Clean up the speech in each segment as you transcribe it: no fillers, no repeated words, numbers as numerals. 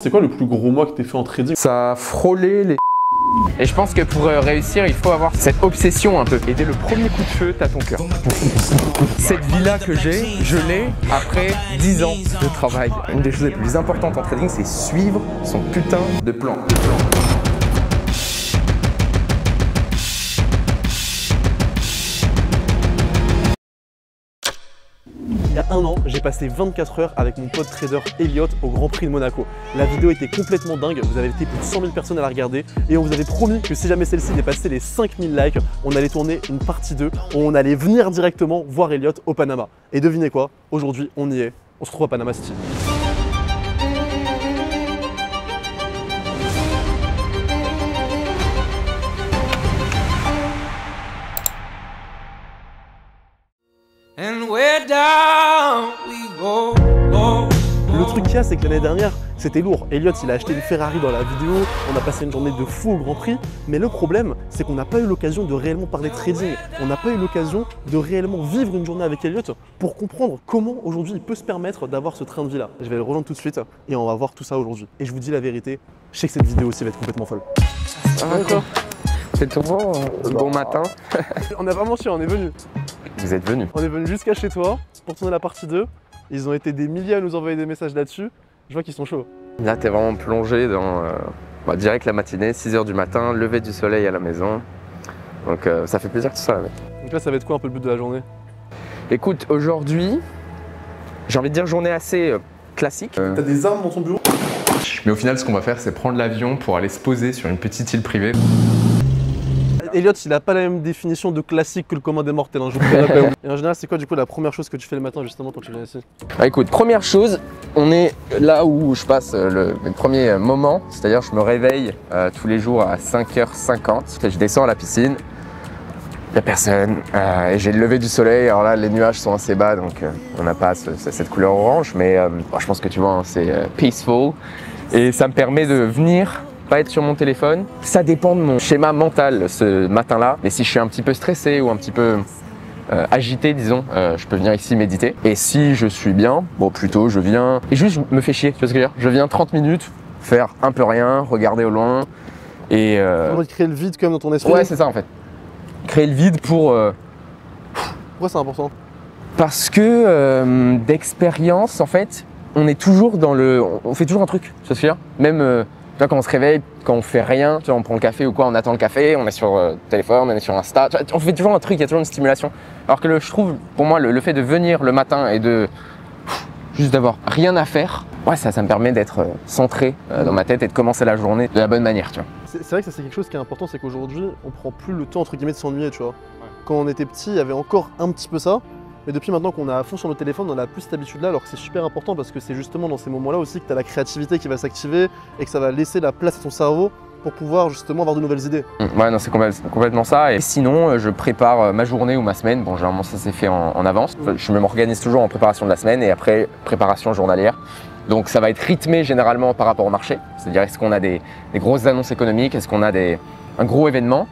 C'est quoi le plus gros mois que t'aies fait en trading? Ça a frôlé les... Et je pense que pour réussir, il faut avoir cette obsession un peu. Et dès le premier coup de feu, t'as ton cœur. Cette vie-là que j'ai, je l'ai après 10 ans de travail. Une des choses les plus importantes en trading, c'est suivre son putain de plan. Il y a un an, j'ai passé 24 heures avec mon pote trader Elliot au Grand Prix de Monaco. La vidéo était complètement dingue, vous avez été plus de 100 000 personnes à la regarder et on vous avait promis que si jamais celle-ci dépassait les 5000 likes, on allait tourner une partie 2 où on allait venir directement voir Elliot au Panama. Et devinez quoi, aujourd'hui on y est, on se trouve à Panama City. And where down we go. Le truc qu'il y a, c'est que l'année dernière, c'était lourd. Elliot, il a acheté une Ferrari dans la vidéo, on a passé une journée de fou au Grand Prix, mais le problème, c'est qu'on n'a pas eu l'occasion de réellement parler trading. On n'a pas eu l'occasion de réellement vivre une journée avec Elliot pour comprendre comment aujourd'hui il peut se permettre d'avoir ce train de vie là. Je vais le rejoindre tout de suite et on va voir tout ça aujourd'hui. Et je vous dis la vérité, je sais que cette vidéo aussi va être complètement folle. D'accord. C'est tout bon, bon matin. On a vraiment chié, on est venu. Vous êtes venus. On est venu jusqu'à chez toi pour tourner la partie 2. Ils ont été des milliers à nous envoyer des messages là-dessus. Je vois qu'ils sont chauds. Là, t'es vraiment plongé dans direct la matinée, 6 h du matin, lever du soleil à la maison. Donc ça fait plaisir tout ça. Mec. Donc là, ça va être quoi un peu le but de la journée? Écoute, aujourd'hui, j'ai envie de dire journée assez classique. T'as des armes dans ton bureau? Mais au final, ce qu'on va faire, c'est prendre l'avion pour aller se poser sur une petite île privée. Elliot, il a pas la même définition de classique que le commun des mortels, hein, je vous le rappelle. Et en général, c'est quoi du coup la première chose que tu fais le matin justement quand tu viens ici? Bah, écoute, première chose, on est là où je passe mes premiers moments, c'est-à-dire je me réveille tous les jours à 5 h 50, je descends à la piscine, il n'y a personne, et j'ai le lever du soleil, alors là les nuages sont assez bas, donc on n'a pas cette couleur orange, mais je pense que tu vois, hein, c'est peaceful, et ça me permet de venir pas être sur mon téléphone. Ça dépend de mon schéma mental ce matin-là. Mais si je suis un petit peu stressé ou un petit peu agité, disons, je peux venir ici méditer. Et si je suis bien, bon plutôt je viens et juste je me fais chier, tu vois ce que je veux dire? Je viens 30 minutes, faire un peu rien, regarder au loin et... On va créer le vide quand même dans ton esprit. Ouais, c'est ça en fait. Créer le vide pour... Pourquoi c'est important? Parce que d'expérience, en fait, on est toujours dans le... On fait toujours un truc, tu vois ce que je veux dire? Même... Tu vois, quand on se réveille, quand on fait rien, tu vois, on prend le café ou quoi, on attend le café, on est sur le téléphone, on est sur Insta, tu vois, on fait toujours un truc, il y a toujours une stimulation. Alors que je trouve, pour moi, le fait de venir le matin et de juste d'avoir rien à faire, ouais, ça me permet d'être centré dans ma tête et de commencer la journée de la bonne manière, tu vois. C'est vrai que ça c'est quelque chose qui est important, c'est qu'aujourd'hui, on prend plus le temps entre guillemets de s'ennuyer, tu vois. Ouais. Quand on était petit, il y avait encore un petit peu ça. Mais depuis maintenant qu'on est à fond sur nos téléphones, on a plus cette habitude-là, alors que c'est super important parce que c'est justement dans ces moments-là aussi que tu as la créativité qui va s'activer et que ça va laisser la place à ton cerveau pour pouvoir justement avoir de nouvelles idées. Ouais, non, c'est complètement ça. Et sinon, je prépare ma journée ou ma semaine. Bon, généralement, ça s'est fait en avance. Je m'organise toujours en préparation de la semaine et après, préparation journalière. Donc, ça va être rythmé généralement par rapport au marché. C'est-à-dire, est-ce qu'on a des grosses annonces économiques? Est-ce qu'on a un gros événement?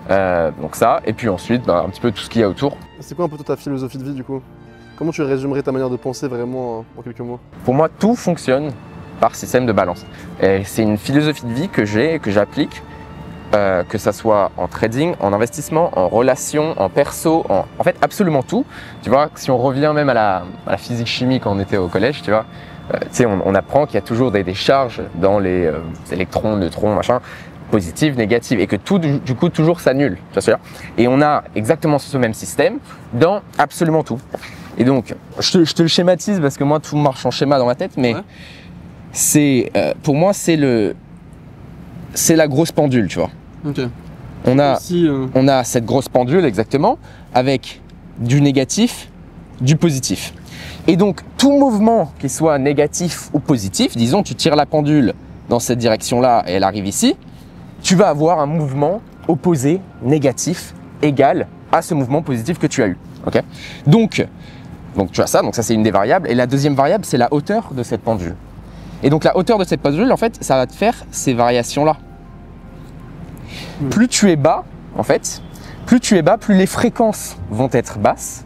Donc ça, et puis ensuite, un petit peu tout ce qu'il y a autour. C'est quoi un peu ta philosophie de vie du coup? Comment tu résumerais ta manière de penser vraiment en quelques mots? Pour moi, tout fonctionne par système de balance. Et c'est une philosophie de vie que j'ai et que j'applique, que ça soit en trading, en investissement, en relation, en perso, en fait absolument tout. Tu vois, si on revient même à la physique chimie quand on était au collège, tu vois, tu sais, on apprend qu'il y a toujours des charges dans les électrons, neutrons, machin, positives, négatives, et que tout, du coup, toujours s'annule. Et on a exactement ce même système dans absolument tout. Et donc, je te le schématise parce que moi, tout marche en schéma dans ma tête, mais ouais. C'est pour moi, c'est la grosse pendule, tu vois. Okay. On a cette grosse pendule, exactement, avec du négatif, du positif. Et donc, tout mouvement, qu'il soit négatif ou positif, disons, tu tires la pendule dans cette direction-là et elle arrive ici, tu vas avoir un mouvement opposé, négatif, égal à ce mouvement positif que tu as eu. Okay, donc tu as ça, donc ça c'est une des variables. Et la deuxième variable, c'est la hauteur de cette pendule. Et donc la hauteur de cette pendule, en fait, ça va te faire ces variations-là. Plus tu es bas, en fait, plus les fréquences vont être basses.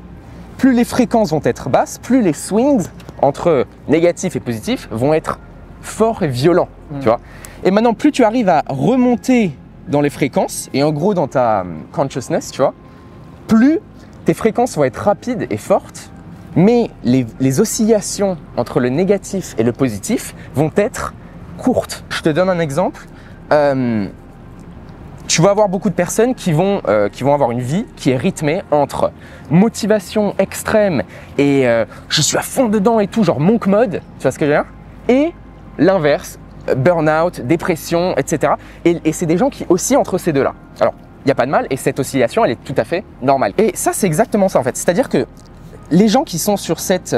Plus les fréquences vont être basses, plus les swings entre négatif et positif vont être fort et violent, tu vois. Et maintenant, plus tu arrives à remonter dans les fréquences, et en gros dans ta consciousness, tu vois, plus tes fréquences vont être rapides et fortes, mais les oscillations entre le négatif et le positif vont être courtes. Je te donne un exemple. Tu vas avoir beaucoup de personnes qui vont avoir une vie qui est rythmée entre motivation extrême et je suis à fond dedans et tout, genre monk mode, tu vois ce que je veux dire, et l'inverse, burn-out, dépression, etc. Et c'est des gens qui oscillent entre ces deux-là. Alors, il n'y a pas de mal et cette oscillation, elle est tout à fait normale. Et ça, c'est exactement ça en fait. C'est-à-dire que les gens qui sont sur cette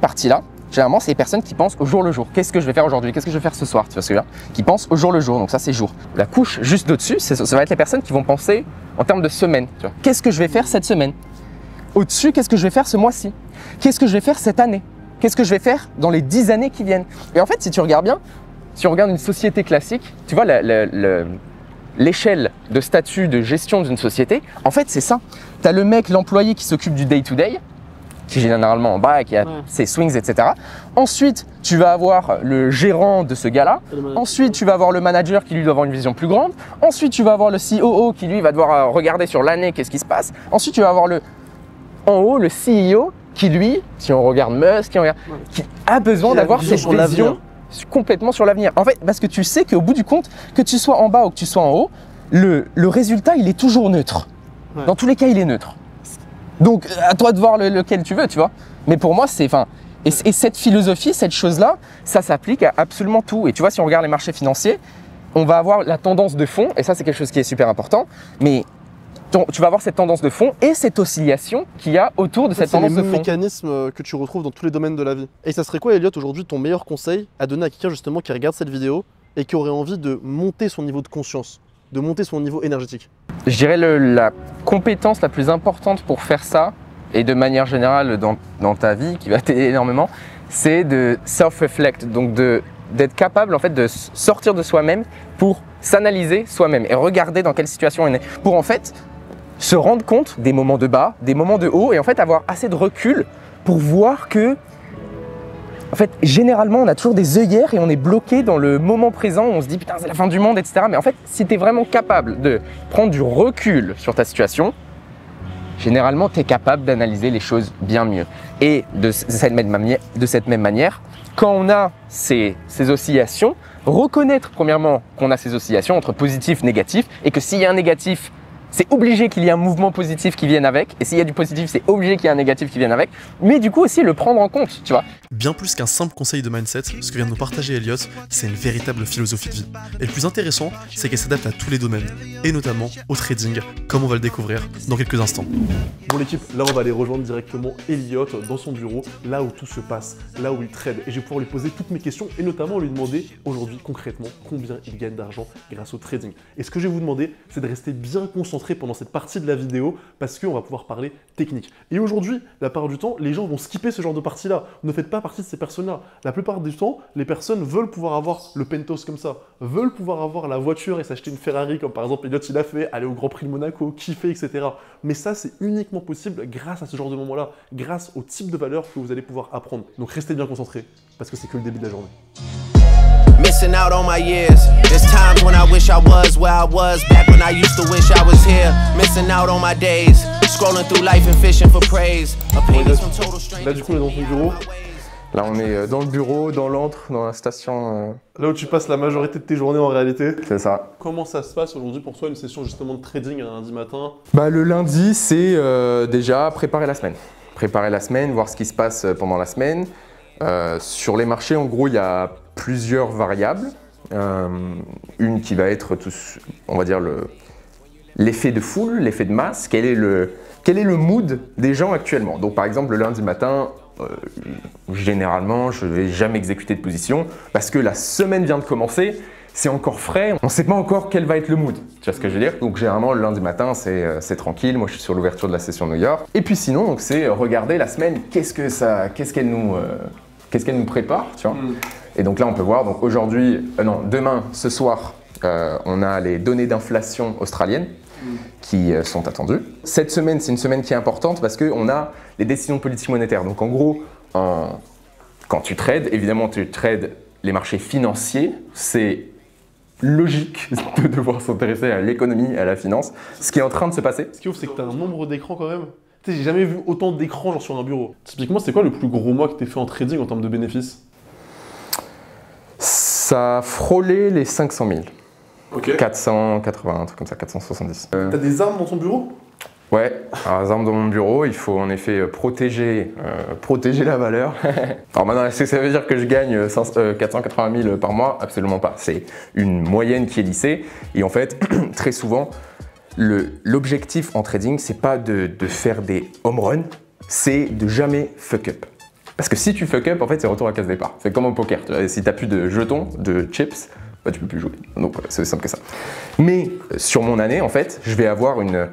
partie-là, généralement, c'est les personnes qui pensent au jour le jour. Qu'est-ce que je vais faire aujourd'hui? Qu'est-ce que je vais faire ce soir? Tu vois ce que je veux dire? Qui pensent au jour le jour. Donc ça, c'est jour. La couche juste au-dessus, ça va être les personnes qui vont penser en termes de semaine. Qu'est-ce que je vais faire cette semaine? Au-dessus, qu'est-ce que je vais faire ce mois-ci? Qu'est-ce que je vais faire cette année? Qu'est-ce que je vais faire dans les 10 années qui viennent? Et en fait, si tu regardes bien, si on regarde une société classique, tu vois l'échelle de statut de gestion d'une société, en fait, c'est ça. Tu as le mec, l'employé qui s'occupe du day-to-day, qui est généralement en bas et qui a ses swings, etc. Ensuite, tu vas avoir le gérant de ce gars-là. Ensuite, tu vas avoir le manager qui lui doit avoir une vision plus grande. Ensuite, tu vas avoir le COO qui lui va devoir regarder sur l'année qu'est-ce qui se passe. Ensuite, tu vas avoir en haut le CEO qui lui, si on regarde Musk, qui a besoin d'avoir cette vision complètement sur l'avenir. En fait, parce que tu sais qu'au bout du compte, que tu sois en bas ou que tu sois en haut, le résultat, il est toujours neutre. Ouais. Dans tous les cas, il est neutre. Donc, à toi de voir lequel tu veux, tu vois. Mais pour moi, c'est… Et cette philosophie, cette chose-là, ça s'applique à absolument tout. Et tu vois, si on regarde les marchés financiers, on va avoir la tendance de fond, et ça, c'est quelque chose qui est super important, mais tu vas avoir cette tendance de fond et cette oscillation qu'il y a autour de cette tendance de fond. C'est le mécanisme que tu retrouves dans tous les domaines de la vie. Et ça serait quoi, Elliot, aujourd'hui, ton meilleur conseil à donner à quelqu'un justement qui regarde cette vidéo et qui aurait envie de monter son niveau de conscience, de monter son niveau énergétique? Je dirais la compétence la plus importante pour faire ça, et de manière générale dans ta vie, qui va t'aider énormément, c'est de self-reflect, donc d'être capable en fait de sortir de soi-même pour s'analyser soi-même et regarder dans quelle situation on est, pour en fait se rendre compte des moments de bas, des moments de haut, et en fait avoir assez de recul pour voir que en fait, généralement, on a toujours des œillères et on est bloqué dans le moment présent. On se dit, putain, c'est la fin du monde, etc. Mais en fait, si tu es vraiment capable de prendre du recul sur ta situation, généralement, tu es capable d'analyser les choses bien mieux. Et de cette même manière, quand on a ces oscillations, reconnaître premièrement qu'on a ces oscillations entre positif et négatif, et que s'il y a un négatif, c'est obligé qu'il y ait un mouvement positif qui vienne avec, et s'il y a du positif, c'est obligé qu'il y ait un négatif qui vienne avec, mais du coup aussi le prendre en compte, tu vois. Bien plus qu'un simple conseil de mindset, ce que vient de nous partager Elliot, c'est une véritable philosophie de vie. Et le plus intéressant, c'est qu'elle s'adapte à tous les domaines, et notamment au trading, comme on va le découvrir dans quelques instants. Bon l'équipe, là on va aller rejoindre directement Elliot dans son bureau, là où tout se passe, là où il trade, et je vais pouvoir lui poser toutes mes questions, et notamment lui demander aujourd'hui concrètement combien il gagne d'argent grâce au trading. Et ce que je vais vous demander, c'est de rester bien concentré pendant cette partie de la vidéo parce qu'on va pouvoir parler technique. Et aujourd'hui, la plupart du temps, les gens vont skipper ce genre de partie-là. Ne faites pas partie de ces personnes-là. La plupart du temps, les personnes veulent pouvoir avoir le penthouse comme ça, veulent pouvoir avoir la voiture et s'acheter une Ferrari comme par exemple Elliot il a fait, aller au Grand Prix de Monaco, kiffer, etc. Mais ça, c'est uniquement possible grâce à ce genre de moment-là, grâce au type de valeur que vous allez pouvoir apprendre. Donc restez bien concentrés parce que c'est que le début de la journée. Missing out on my years. There's times when I wish I was where I was back when I used to wish I was here. Missing out on my days. Scrolling through life and fishing for praise. Opinions from total strangers. Là du coup on est dans ton bureau. Là on est dans le bureau, dans l'antre, dans la station. Là où tu passes la majorité de tes journées en réalité. C'est ça. Comment ça se passe aujourd'hui pour toi une session justement de trading un lundi matin? Le lundi c'est déjà préparer la semaine. Préparer la semaine, voir ce qui se passe pendant la semaine. Sur les marchés, en gros, il y a plusieurs variables. Une qui va être, on va dire, l'effet de foule, l'effet de masse. Quel est le mood des gens actuellement? Donc, par exemple, le lundi matin, généralement, je ne vais jamais exécuter de position parce que la semaine vient de commencer. C'est encore frais, on ne sait pas encore quel va être le mood, tu vois ce que je veux dire? Donc généralement le lundi matin c'est tranquille, moi je suis sur l'ouverture de la session de New York. Et puis sinon c'est regarder la semaine, qu'est-ce qu'elle nous prépare, tu vois? Et donc là on peut voir, donc aujourd'hui, demain, ce soir, on a les données d'inflation australiennes qui sont attendues. Cette semaine c'est une semaine qui est importante parce qu'on a les décisions politiques monétaires. Donc en gros, quand tu trades, évidemment tu trades les marchés financiers, c'est logique de devoir s'intéresser à l'économie et à la finance. Ce qui est en train de se passer. Ce qui est ouf, c'est que tu as un nombre d'écrans quand même. Tu sais, j'ai jamais vu autant d'écrans genre sur un bureau. Typiquement, c'est quoi le plus gros mois que tu fait en trading en termes de bénéfices? Ça a frôlé les 500 000. Ok. 480, un truc comme ça, 470. T'as des armes dans ton bureau? Ouais, alors, les armes dans mon bureau, il faut en effet protéger la valeur. Alors maintenant, est-ce que ça veut dire que je gagne 480 000 par mois? Absolument pas. C'est une moyenne qui est lissée. Et en fait, très souvent, l'objectif en trading, c'est pas de faire des home runs, c'est de jamais fuck up. Parce que si tu fuck up, en fait, c'est retour à case départ. C'est comme au poker. Tu vois, si t'as plus de jetons, de chips, bah, tu peux plus jouer. Donc c'est aussi simple que ça. Mais sur mon année, en fait, je vais avoir une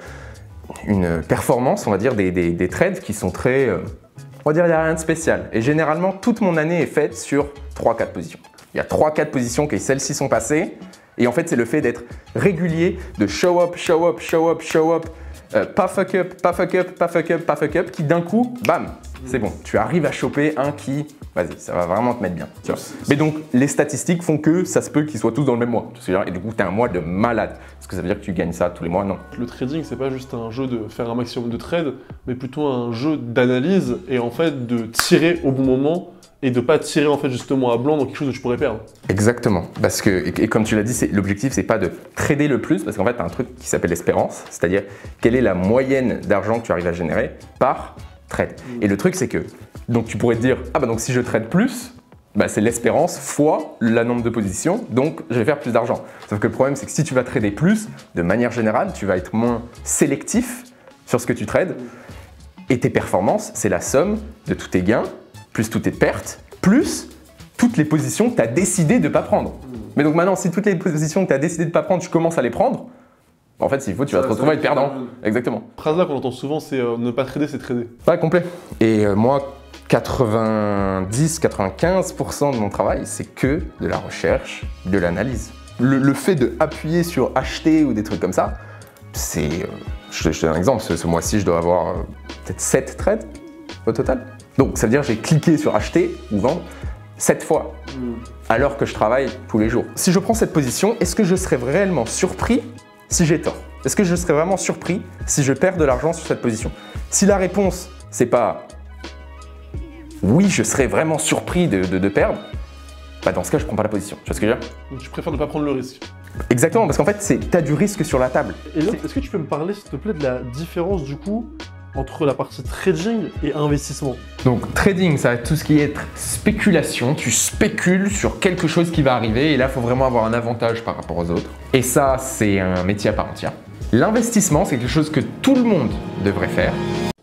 performance, on va dire, des trades qui sont très... on va dire, il n'y a rien de spécial. Et généralement, toute mon année est faite sur 3-4 positions. Il y a 3-4 positions qui, celles-ci, sont passées. Et en fait, c'est le fait d'être régulier, de show up, show up, show up, show up, pas fuck up, pas fuck up, pas fuck up, pas fuck up, qui d'un coup, bam, c'est bon. Tu arrives à choper un qui, vas-y, ça va vraiment te mettre bien. Tu vois. Mais donc, les statistiques font que ça se peut qu'ils soient tous dans le même mois. Et du coup, tu as un mois de malade. Est-ce que ça veut dire que tu gagnes ça tous les mois? Non. Le trading, c'est pas juste un jeu de faire un maximum de trades, mais plutôt un jeu d'analyse et en fait de tirer au bon moment et de pas tirer en fait justement à blanc dans quelque chose que tu pourrais perdre. Exactement, parce que, et comme tu l'as dit, l'objectif c'est pas de trader le plus, parce qu'en fait tu as un truc qui s'appelle l'espérance, c'est-à-dire quelle est la moyenne d'argent que tu arrives à générer par trade. Et le truc c'est que, donc tu pourrais te dire, ah bah donc si je trade plus, bah c'est l'espérance fois le nombre de positions, donc je vais faire plus d'argent. Sauf que le problème c'est que si tu vas trader plus, de manière générale, tu vas être moins sélectif sur ce que tu trades, et tes performances, c'est la somme de tous tes gains, plus toutes tes pertes, plus toutes les positions que tu as décidé de ne pas prendre. Mais donc maintenant, si toutes les positions que tu as décidé de ne pas prendre, tu commences à les prendre, en fait, s'il faut, tu vas te retrouver à être perdant. Exactement. Phrase là qu'on entend souvent, c'est ne pas trader, c'est trader. Ouais, complet. Et moi, 90-95% de mon travail, c'est que de la recherche, de l'analyse. Le fait d'appuyer sur acheter ou des trucs comme ça, c'est... je te donne un exemple, ce mois-ci, je dois avoir peut-être 7 trades au total. Donc ça veut dire que j'ai cliqué sur acheter ou vendre 7 fois, alors que je travaille tous les jours. Si je prends cette position, est-ce que je serais réellement surpris si j'ai tort? Est-ce que je serais vraiment surpris si je perds de l'argent sur cette position? Si la réponse, c'est pas oui, je serais vraiment surpris de perdre, bah dans ce cas, je prends pas la position. Tu vois ce que je veux dire? Donc tu préfères ne pas prendre le risque. Exactement, parce qu'en fait, tu as du risque sur la table. Et là, est-ce que tu peux me parler, s'il te plaît, de la différence du coup entre la partie trading et investissement? Donc trading, ça va être tout ce qui est spéculation. Tu spécules sur quelque chose qui va arriver et là, il faut vraiment avoir un avantage par rapport aux autres. Et ça, c'est un métier à part entière. L'investissement, c'est quelque chose que tout le monde devrait faire.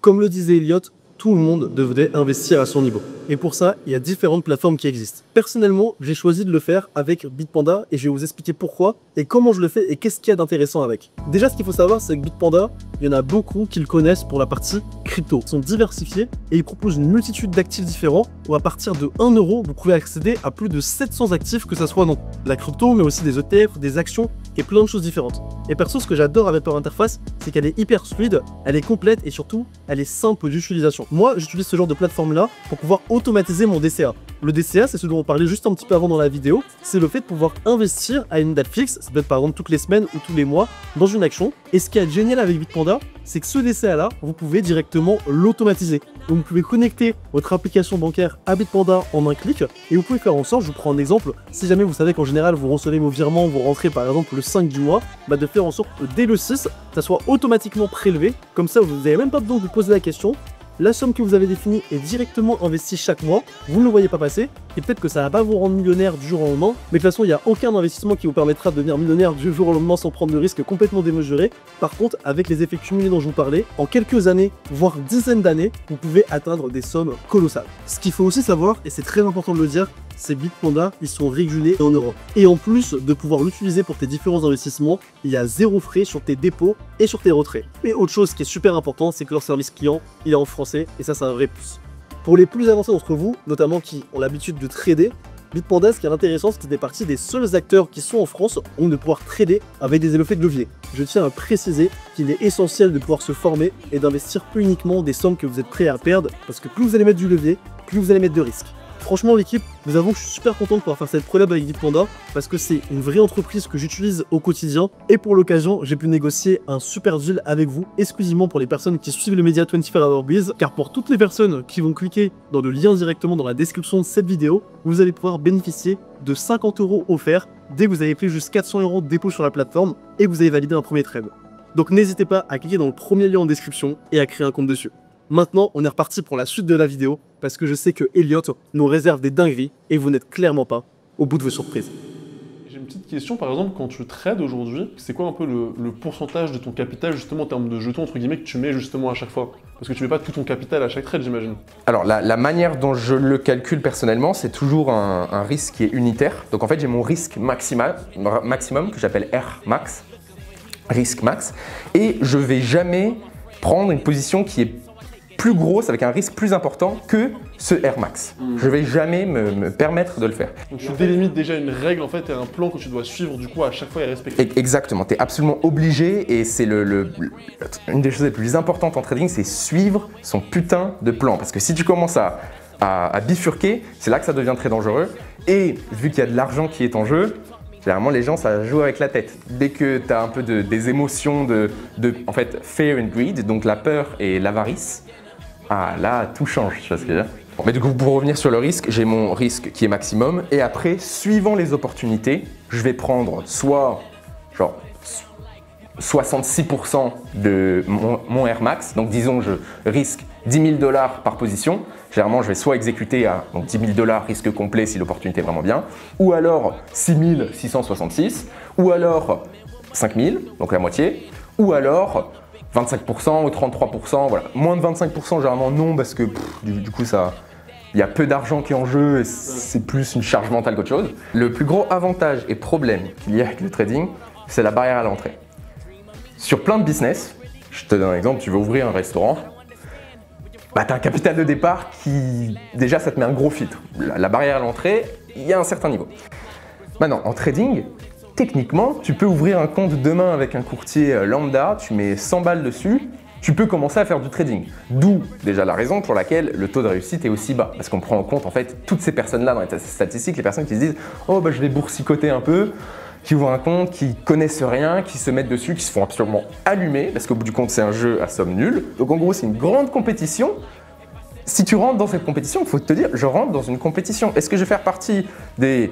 Comme le disait Elliot, tout le monde devrait investir à son niveau. Et pour ça, il y a différentes plateformes qui existent. Personnellement, j'ai choisi de le faire avec Bitpanda et je vais vous expliquer pourquoi et comment je le fais et qu'est-ce qu'il y a d'intéressant avec. Déjà, ce qu'il faut savoir, c'est que Bitpanda, il y en a beaucoup qui le connaissent pour la partie crypto. Ils sont diversifiés et ils proposent une multitude d'actifs différents où à partir de 1 euro, vous pouvez accéder à plus de 700 actifs, que ce soit dans la crypto, mais aussi des ETF, des actions et plein de choses différentes. Et perso, ce que j'adore avec leur interface, c'est qu'elle est hyper fluide, elle est complète et surtout, elle est simple d'utilisation. Moi, j'utilise ce genre de plateforme-là pour pouvoir automatiser mon DCA. Le DCA, c'est ce dont on parlait juste un petit peu avant dans la vidéo, c'est le fait de pouvoir investir à une date fixe, ça peut être par exemple toutes les semaines ou tous les mois, dans une action. Et ce qui est génial avec Bitpanda, c'est que ce DCA-là, vous pouvez directement l'automatiser. Donc vous pouvez connecter votre application bancaire à Bitpanda en un clic, et vous pouvez faire en sorte, je vous prends un exemple, si jamais vous savez qu'en général vous recevez vos virements, vous rentrez par exemple le 5 du mois, bah de faire en sorte que dès le 6, ça soit automatiquement prélevé, comme ça vous n'avez même pas besoin de vous poser la question. La somme que vous avez définie est directement investie chaque mois, vous ne le voyez pas passer, et peut-être que ça va pas vous rendre millionnaire du jour au lendemain, mais de toute façon il n'y a aucun investissement qui vous permettra de devenir millionnaire du jour au lendemain sans prendre de risques complètement démesurés. Par contre, avec les effets cumulés dont je vous parlais, en quelques années, voire dizaines d'années, vous pouvez atteindre des sommes colossales. Ce qu'il faut aussi savoir, et c'est très important de le dire, c'est Bitpanda, ils sont régulés en Europe. Et en plus de pouvoir l'utiliser pour tes différents investissements, il y a 0 frais sur tes dépôts et sur tes retraits. Mais autre chose qui est super important, c'est que leur service client, il est en français, et ça c'est un vrai plus. Pour les plus avancés d'entre vous, notamment qui ont l'habitude de trader, Bitpanda, ce qui est intéressant, c'est que c'est partie des seuls acteurs qui sont en France ont de pouvoir trader avec des effets de levier. Je tiens à préciser qu'il est essentiel de pouvoir se former et d'investir uniquement des sommes que vous êtes prêts à perdre, parce que plus vous allez mettre du levier, plus vous allez mettre de risques. Franchement l'équipe, nous avons, je suis super content de pouvoir faire cette collab avec Bitpanda parce que c'est une vraie entreprise que j'utilise au quotidien et pour l'occasion j'ai pu négocier un super deal avec vous exclusivement pour les personnes qui suivent le média 24 Hour Biz, car pour toutes les personnes qui vont cliquer dans le lien directement dans la description de cette vidéo, vous allez pouvoir bénéficier de 50 € offerts dès que vous avez fait juste 400 € de dépôt sur la plateforme et que vous avez validé un premier trade. Donc n'hésitez pas à cliquer dans le premier lien en description et à créer un compte dessus. Maintenant, on est reparti pour la suite de la vidéo parce que je sais que Elliot nous réserve des dingueries et vous n'êtes clairement pas au bout de vos surprises. J'ai une petite question, par exemple, quand tu trades aujourd'hui, c'est quoi un peu le pourcentage de ton capital justement en termes de jetons entre guillemets que tu mets justement à chaque fois? Parce que tu mets pas tout ton capital à chaque trade, j'imagine. Alors la manière dont je le calcule personnellement, c'est toujours un risque qui est unitaire. Donc en fait j'ai mon risque maximum que j'appelle R max, risque max, et je vais jamais prendre une position qui est plus grosse avec un risque plus important que ce R max. Je vais jamais me permettre de le faire. Donc tu délimites déjà une règle en fait et un plan que tu dois suivre du coup à chaque fois et respecter. Exactement, tu es absolument obligé et c'est une des choses les plus importantes en trading, c'est suivre son putain de plan. Parce que si tu commences à bifurquer, c'est là que ça devient très dangereux. Et vu qu'il y a de l'argent qui est en jeu, généralement les gens ça joue avec la tête. Dès que tu as un peu des émotions en fait fear and greed, donc la peur et l'avarice, ah là tout change, tu vois ce que je veux dire. Bon, mais du coup pour revenir sur le risque, j'ai mon risque qui est maximum et après suivant les opportunités, je vais prendre soit genre 66% de mon Air Max, donc disons je risque 10 000 $ par position, généralement je vais soit exécuter à donc 10 000 $ risque complet si l'opportunité est vraiment bien, ou alors 6 666, ou alors 5 000, donc la moitié, ou alors 25% ou 33%, voilà. Moins de 25% généralement non parce que du coup il y a peu d'argent qui est en jeu et c'est plus une charge mentale qu'autre chose. Le plus gros avantage et problème qu'il y a avec le trading, c'est la barrière à l'entrée. Sur plein de business, je te donne un exemple, tu veux ouvrir un restaurant, bah, tu as un capital de départ qui, déjà ça te met un gros filtre. La barrière à l'entrée, il y a un certain niveau. Maintenant, en trading, techniquement, tu peux ouvrir un compte demain avec un courtier lambda, tu mets 100 balles dessus, tu peux commencer à faire du trading. D'où déjà la raison pour laquelle le taux de réussite est aussi bas. Parce qu'on prend en compte en fait toutes ces personnes-là dans les statistiques, les personnes qui se disent « Oh bah je vais boursicoter un peu », qui ouvrent un compte, qui connaissent rien, qui se mettent dessus, qui se font absolument allumer, parce qu'au bout du compte c'est un jeu à somme nulle. Donc en gros c'est une grande compétition. Si tu rentres dans cette compétition, il faut te dire « Je rentre dans une compétition. Est-ce que je vais faire partie des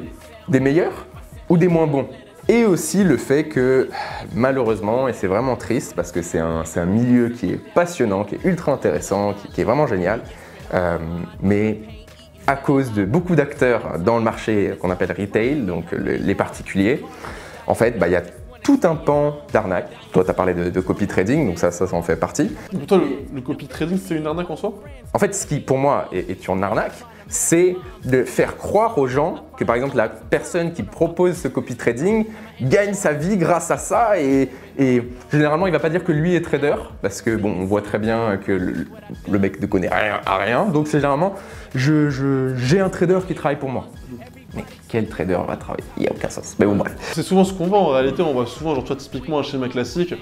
meilleurs ou des moins bons ?» Et aussi le fait que, malheureusement, et c'est vraiment triste parce que c'est un milieu qui est passionnant, qui est ultra intéressant, qui est vraiment génial, mais à cause de beaucoup d'acteurs dans le marché qu'on appelle retail, donc les particuliers, en fait, bah, y a tout un pan d'arnaque. Toi, tu as parlé de copy trading, donc ça en fait partie. Pour toi, le copy trading, c'est une arnaque en soi? En fait, ce qui, pour moi, est une arnaque, c'est de faire croire aux gens que, par exemple, la personne qui propose ce copy trading gagne sa vie grâce à ça et généralement, il ne va pas dire que lui est trader parce que, bon, on voit très bien que le mec ne connaît rien à rien. Donc, c'est généralement, j'ai un trader qui travaille pour moi. Mais quel trader va travailler? Il n'y a aucun sens. Mais bon, bref. C'est souvent ce qu'on voit en réalité. On voit souvent, genre, tu vois, typiquement un schéma classique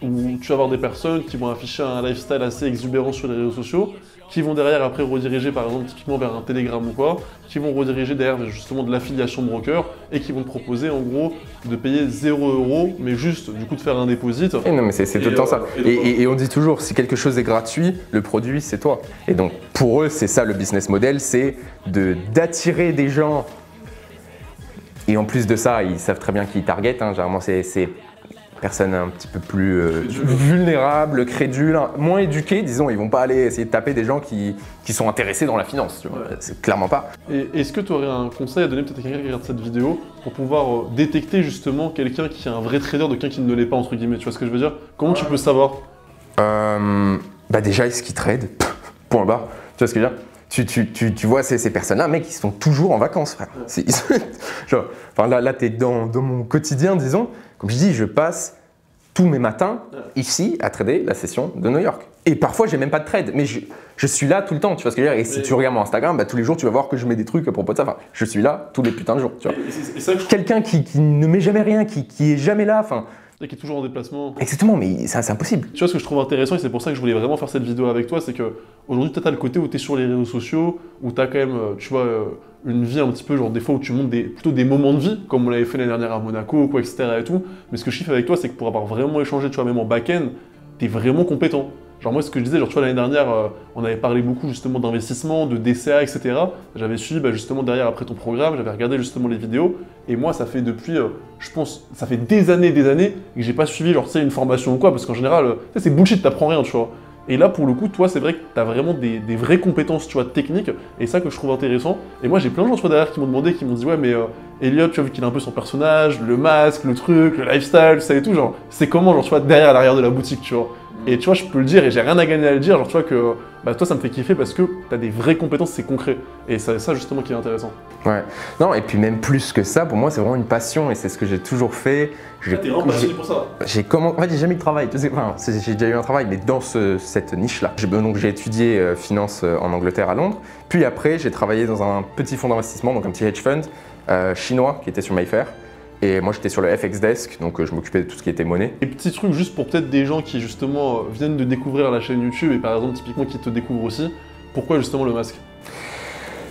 où tu vas avoir des personnes qui vont afficher un lifestyle assez exubérant sur les réseaux sociaux, qui vont derrière après rediriger par exemple typiquement vers un Telegram ou quoi, qui vont rediriger derrière justement de l'affiliation broker et qui vont te proposer en gros de payer 0 €, mais juste du coup de faire un deposit. Et non mais c'est tout le temps ça. Et on dit toujours, si quelque chose est gratuit, le produit c'est toi. Et donc pour eux c'est ça le business model, c'est d'attirer des gens. Et en plus de ça, ils savent très bien qui ils targetent, hein. Généralement c'est personnes un petit peu plus vulnérables, crédules, moins éduquées, disons. Ils vont pas aller essayer de taper des gens qui sont intéressés dans la finance, tu vois. Ouais. C'est clairement pas. Et est-ce que tu aurais un conseil à donner peut-être à quelqu'un qui regarde cette vidéo pour pouvoir détecter justement quelqu'un qui est un vrai trader de quelqu'un qui ne l'est pas, entre guillemets, tu vois ce que je veux dire? Comment tu peux savoir? Bah déjà, est-ce qu'ils trade? Point barre. Tu vois ce que je veux dire? Tu vois ces personnes-là, mec, ils sont toujours en vacances, frère. Genre, enfin, là tu es dans mon quotidien, disons. Comme je dis, je passe tous mes matins ici à trader la session de New York. Et parfois, j'ai même pas de trade, mais je suis là tout le temps, tu vois ce que je veux dire? Et si tu regardes mon Instagram, bah, tous les jours, tu vas voir que je mets des trucs à propos de ça. Enfin, je suis là tous les putins de jours, tu vois. Quelqu'un qui ne met jamais rien, qui est jamais là, enfin, qui est toujours en déplacement. Exactement, mais ça, c'est impossible. Tu vois, ce que je trouve intéressant, et c'est pour ça que je voulais vraiment faire cette vidéo avec toi, c'est que aujourd'hui, tu as le côté où tu es sur les réseaux sociaux, où tu as quand même, tu vois, une vie un petit peu, genre des fois où tu montres plutôt des moments de vie, comme on l'avait fait l'année dernière à Monaco, quoi, etc. et tout. Mais ce que je kiffe avec toi, c'est que pour avoir vraiment échangé, tu vois, même en back-end, tu es vraiment compétent. Genre moi, ce que je disais, genre tu vois, l'année dernière, on avait parlé beaucoup justement d'investissement, de DCA, etc. J'avais suivi justement derrière après ton programme, j'avais regardé justement les vidéos. Et moi, ça fait depuis, je pense, ça fait des années que j'ai pas suivi, genre tu sais, une formation ou quoi, parce qu'en général, tu sais, c'est bullshit, t'apprends rien, tu vois. Et là, pour le coup, toi, c'est vrai que tu as vraiment des vraies compétences, tu vois, techniques, et ça que je trouve intéressant. Et moi, j'ai plein de gens, tu vois, derrière qui m'ont demandé, qui m'ont dit, ouais, mais Elliot, tu vois, vu qu'il a un peu son personnage, le masque, le truc, le lifestyle, ça et tout, genre, c'est comment, genre, tu vois, derrière, à l'arrière de la boutique, tu vois. Et tu vois, je peux le dire, et j'ai rien à gagner à le dire, genre, tu vois, que toi, ça me fait kiffer parce que tu as des vraies compétences, c'est concret. Et c'est ça, justement, qui est intéressant. Ouais. Non, et puis même plus que ça, pour moi, c'est vraiment une passion, et c'est ce que j'ai toujours fait. T'es vraiment passionné pour ça. En fait, j'ai jamais eu de travail. Enfin, j'ai déjà eu un travail, mais dans cette niche-là. Donc, j'ai étudié finance en Angleterre, à Londres. Puis après, j'ai travaillé dans un petit fonds d'investissement, donc un petit hedge fund chinois qui était sur Mayfair. Et moi, j'étais sur le FX Desk, donc je m'occupais de tout ce qui était monnaie. Et petit truc juste pour peut-être des gens qui justement viennent de découvrir la chaîne YouTube et par exemple typiquement qui te découvrent aussi, pourquoi justement le masque?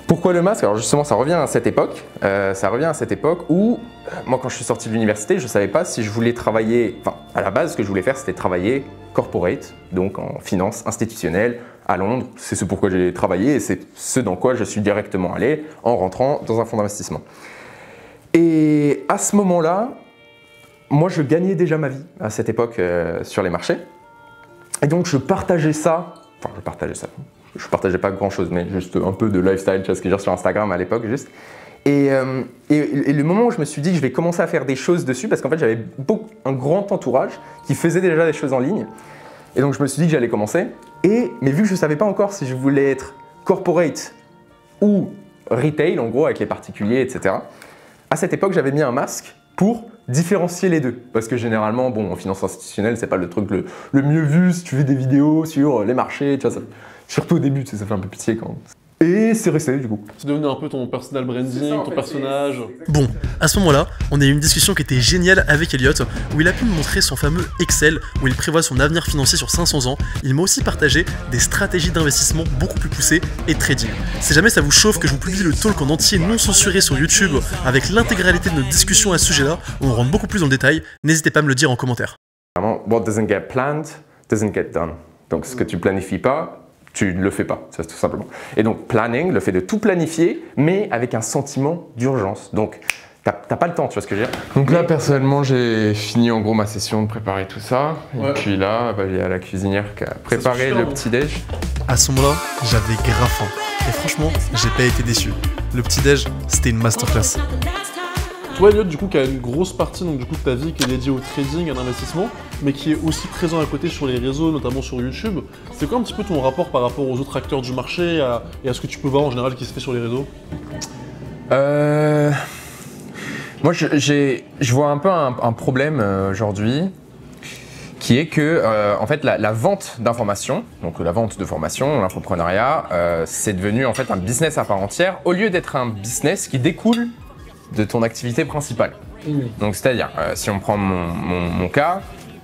Pourquoi le masque? Alors justement, ça revient à cette époque. Où, moi, quand je suis sorti de l'université, je ne savais pas si je voulais travailler... Enfin, à la base, ce que je voulais faire, c'était travailler corporate, donc en finance institutionnelle, à Londres. C'est ce pourquoi j'ai travaillé et c'est ce dans quoi je suis directement allé en rentrant dans un fonds d'investissement. Et à ce moment-là, moi, je gagnais déjà ma vie à cette époque sur les marchés. Et donc, je partageais ça. Enfin, je partageais pas grand-chose, mais juste un peu de lifestyle, tu vois ce que je veux dire, sur Instagram à l'époque, juste. Et le moment où je me suis dit que je vais commencer à faire des choses dessus, parce qu'en fait, j'avais un grand entourage qui faisait déjà des choses en ligne. Et donc, je me suis dit que j'allais commencer. Mais vu que je ne savais pas encore si je voulais être corporate ou retail, en gros, avec les particuliers, etc., à cette époque, j'avais mis un masque pour différencier les deux. Parce que généralement, bon, en finance institutionnelle, c'est pas le truc le mieux vu si tu fais des vidéos sur les marchés, tu vois, ça, surtout au début, tu sais, ça fait un peu pitié quand même. Et c'est resté du coup. C'est devenu un peu ton personal branding, ton personnage. Bon, à ce moment-là, on a eu une discussion qui était géniale avec Elliot, où il a pu me montrer son fameux Excel, où il prévoit son avenir financier sur 500 ans. Il m'a aussi partagé des stratégies d'investissement beaucoup plus poussées et de trading. Si jamais ça vous chauffe que je vous publie le talk en entier non censuré sur YouTube, avec l'intégralité de notre discussion à ce sujet-là, où on rentre beaucoup plus dans le détail, n'hésitez pas à me le dire en commentaire. Vraiment, what doesn't get planned, doesn't get done. Donc ce que tu planifies pas, tu ne le fais pas, ça, tout simplement. Et donc, planning, le fait de tout planifier, mais avec un sentiment d'urgence. Donc, t'as pas le temps, tu vois ce que je veux dire. Donc là, personnellement, j'ai fini en gros ma session de préparer tout ça. Et puis là, il y a la cuisinière qui a préparé le petit-déj. À ce moment-là, j'avais grave faim. Et franchement, j'ai pas été déçu. Le petit-déj, c'était une masterclass. Toi, Elliot, du coup, qui a une grosse partie donc, du coup, de ta vie qui est dédiée au trading, à l'investissement, mais qui est aussi présent à côté sur les réseaux, notamment sur YouTube. C'est quoi un petit peu ton rapport par rapport aux autres acteurs du marché et à ce que tu peux voir en général qui se fait sur les réseaux? Moi, je vois un peu un problème aujourd'hui, qui est que en fait, la vente d'informations, donc la vente de formation, l'infoprenariat, c'est devenu en fait un business à part entière, au lieu d'être un business qui découle de ton activité principale. Donc c'est-à-dire, si on prend mon cas,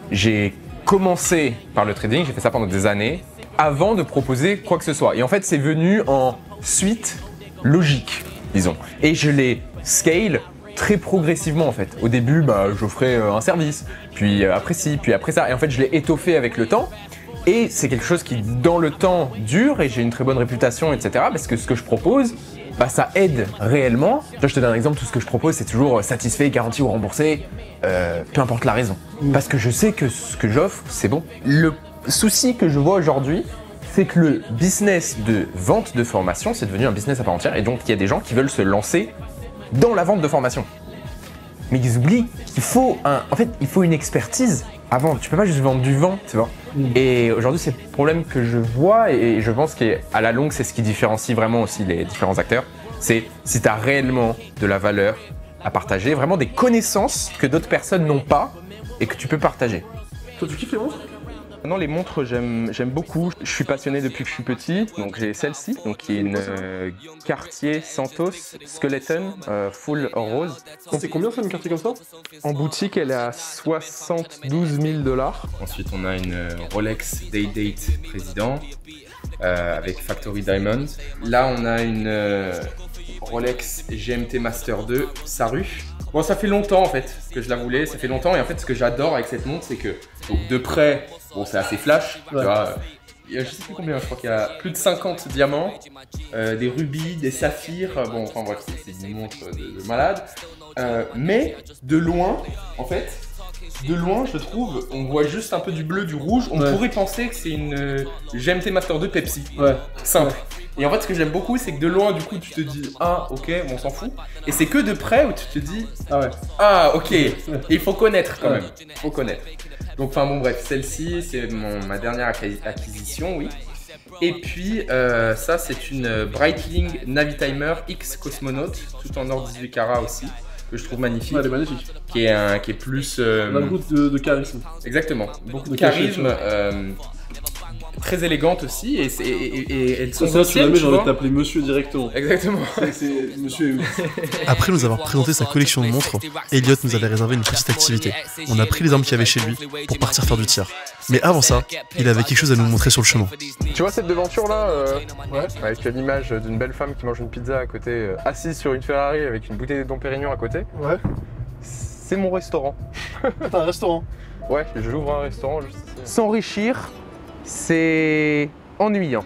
j'ai commencé par le trading, j'ai fait ça pendant des années, avant de proposer quoi que ce soit. Et en fait, c'est venu en suite logique, disons. Et je l'ai scale très progressivement en fait. Au début, j'offrais un service, puis après ci, puis après ça. Et en fait, je l'ai étoffé avec le temps. Et c'est quelque chose qui, dans le temps, dure et j'ai une très bonne réputation, etc. Parce que ce que je propose, ça aide réellement. Je te donne un exemple, tout ce que je propose, c'est toujours satisfait, garanti ou remboursé, peu importe la raison. Parce que je sais que ce que j'offre, c'est bon. Le souci que je vois aujourd'hui, c'est que le business de vente de formation, c'est devenu un business à part entière. Et donc, il y a des gens qui veulent se lancer dans la vente de formation. Mais ils oublient qu'il faut il faut une expertise avant. Tu peux pas juste vendre du vent, tu vois. Et aujourd'hui, c'est le problème que je vois et je pense qu'à la longue, c'est ce qui différencie vraiment aussi les différents acteurs. C'est si tu as réellement de la valeur à partager, vraiment des connaissances que d'autres personnes n'ont pas et que tu peux partager. Toi, tu kiffes les monstres? Non, les montres, j'aime beaucoup. Je suis passionné depuis que je suis petit. Donc j'ai celle-ci, donc qui est une Cartier Santos Skeleton full rose. C'est combien ça, une Cartier comme ça? En boutique, elle est à 72 000 $. Ensuite, on a une Rolex Day-Date Président avec Factory Diamond. Là, on a une Rolex GMT Master 2 Saru. Bon, ça fait longtemps en fait que je la voulais, ça fait longtemps, et en fait ce que j'adore avec cette montre, c'est que donc, de près, bon, c'est assez flash, tu vois, je sais plus combien, je crois qu'il y a plus de 50 diamants, des rubis, des saphirs, bon, enfin bref, c'est une montre de malade, mais de loin, en fait, de loin, je trouve, on voit juste un peu du bleu, du rouge, on pourrait penser que c'est une GMT Master 2 Pepsi, simple. Et en fait, ce que j'aime beaucoup, c'est que de loin, du coup, tu te dis « Ah, ok, bon, on s'en fout ». Et c'est que de près où tu te dis « Ah, ok, et il faut connaître quand même, il faut connaître ». Donc, enfin bon, bref, celle-ci, c'est ma dernière acquisition, oui. Et puis, ça, c'est une Breitling Navitimer X Cosmonaut, tout en or 18 carats aussi, que je trouve magnifique. Ouais, elle est magnifique. Qui est plus... On a beaucoup de charisme. Exactement, beaucoup de charisme. Très élégante aussi, et elles sont anciennes, j'ai envie de t'appeler monsieur directement. Exactement. C'est monsieur. Après nous avoir présenté sa collection de montres, Elliot nous avait réservé une petite activité. On a pris les armes qu'il y avait chez lui pour partir faire du tir. Mais avant ça, il avait quelque chose à nous montrer sur le chemin. Tu vois cette devanture là avec l'image d'une belle femme qui mange une pizza à côté, assise sur une Ferrari avec une bouteille de Dom Pérignon à côté. Ouais. C'est mon restaurant. T'as un restaurant? Ouais, j'ouvre un restaurant juste ici. S'enrichir, c'est ennuyant.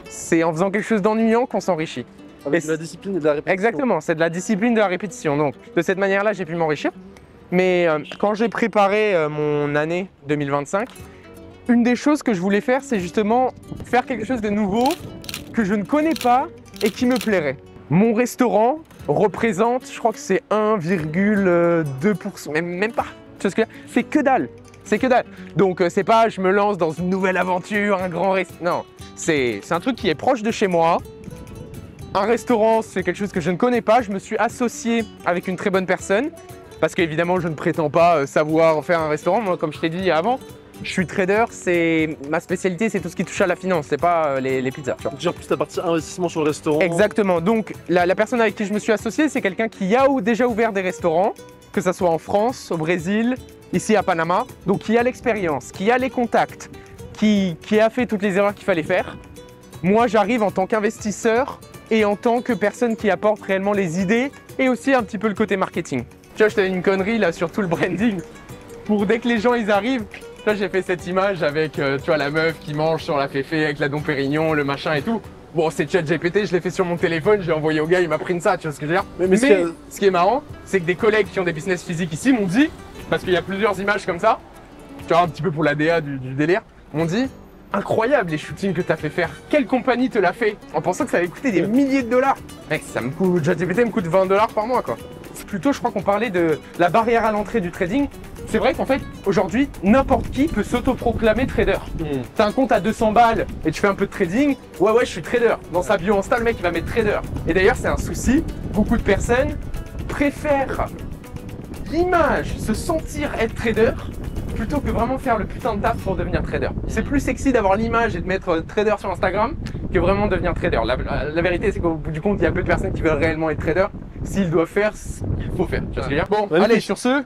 C'est en faisant quelque chose d'ennuyant qu'on s'enrichit. Avec de la discipline et de la répétition. Exactement, c'est de la discipline, de la répétition. Donc de cette manière-là, j'ai pu m'enrichir. Mais quand j'ai préparé mon année 2025, une des choses que je voulais faire, c'est justement faire quelque chose de nouveau que je ne connais pas et qui me plairait. Mon restaurant représente, je crois que c'est 1,2%, même pas. Tu vois ce que c'est que dalle. C'est que dalle. Donc c'est pas je me lance dans une nouvelle aventure, un grand restaurant. Non, c'est un truc qui est proche de chez moi. Un restaurant, c'est quelque chose que je ne connais pas. Je me suis associé avec une très bonne personne parce qu'évidemment, je ne prétends pas savoir faire un restaurant. Moi, comme je t'ai dit avant, je suis trader. Ma spécialité, c'est tout ce qui touche à la finance. C'est pas les pizzas. Tu gères plus la partie investissement sur le restaurant. Exactement. Donc la personne avec qui je me suis associé, c'est quelqu'un qui a déjà ouvert des restaurants, que ce soit en France, au Brésil, ici à Panama, donc qui a l'expérience, qui a les contacts, qui a fait toutes les erreurs qu'il fallait faire. Moi, j'arrive en tant qu'investisseur et en tant que personne qui apporte réellement les idées et aussi un petit peu le côté marketing. Tu vois, je t'avais une connerie là sur tout le branding. Pour dès que les gens ils arrivent, là j'ai fait cette image avec tu vois, la meuf qui mange sur la féfé avec la Dom Pérignon, le machin et tout. Bon, c'est ChatGPT, je l'ai fait sur mon téléphone, j'ai envoyé au gars, il m'a pris ça, tu vois ce que je veux dire. Mais ce qui est marrant, c'est que des collègues qui ont des business physiques ici m'ont dit, parce qu'il y a plusieurs images comme ça, tu vois, un petit peu pour la DA du délire, m'ont dit incroyable les shootings que tu as fait faire. Quelle compagnie te l'a fait? En pensant que ça allait coûter des milliers de dollars. Mec, ça me coûte, ChatGPT me coûte 20 $ par mois quoi. Plutôt, je crois qu'on parlait de la barrière à l'entrée du trading. C'est vrai qu'en fait, aujourd'hui, n'importe qui peut s'autoproclamer trader. T'as un compte à 200 balles et tu fais un peu de trading, ouais, je suis trader. Dans sa bio Insta, le mec, il va mettre trader. Et d'ailleurs, c'est un souci. Beaucoup de personnes préfèrent l'image, se sentir être trader, plutôt que vraiment faire le putain de taf pour devenir trader. C'est plus sexy d'avoir l'image et de mettre trader sur Instagram que vraiment devenir trader. La vérité, c'est qu'au bout du compte, il y a peu de personnes qui veulent réellement être trader. S'ils doivent faire ce qu'il faut faire. Tu vois ce que je veux dire? Bon, allez, sur ce,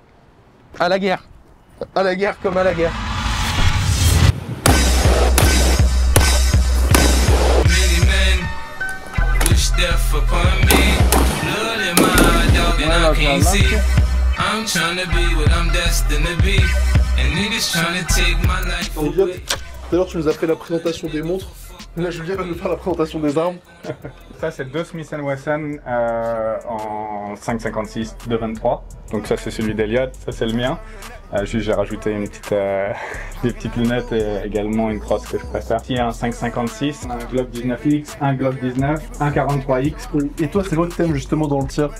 à la guerre. À la guerre comme à la guerre. Elliot, tout à l'heure tu nous as fait la présentation des montres. Là, Julien va nous faire la présentation des armes. Ça, c'est deux Smith & Wesson en 5,56 de 23. Donc ça, c'est celui d'Elliot, ça c'est le mien. Juste, j'ai rajouté une petite, des petites lunettes et également une crosse que je préfère. Ici, un 5,56, un Glock 19X, un Glock 19, un 43X. Et toi, c'est quoi que t'aimes justement dans le tir?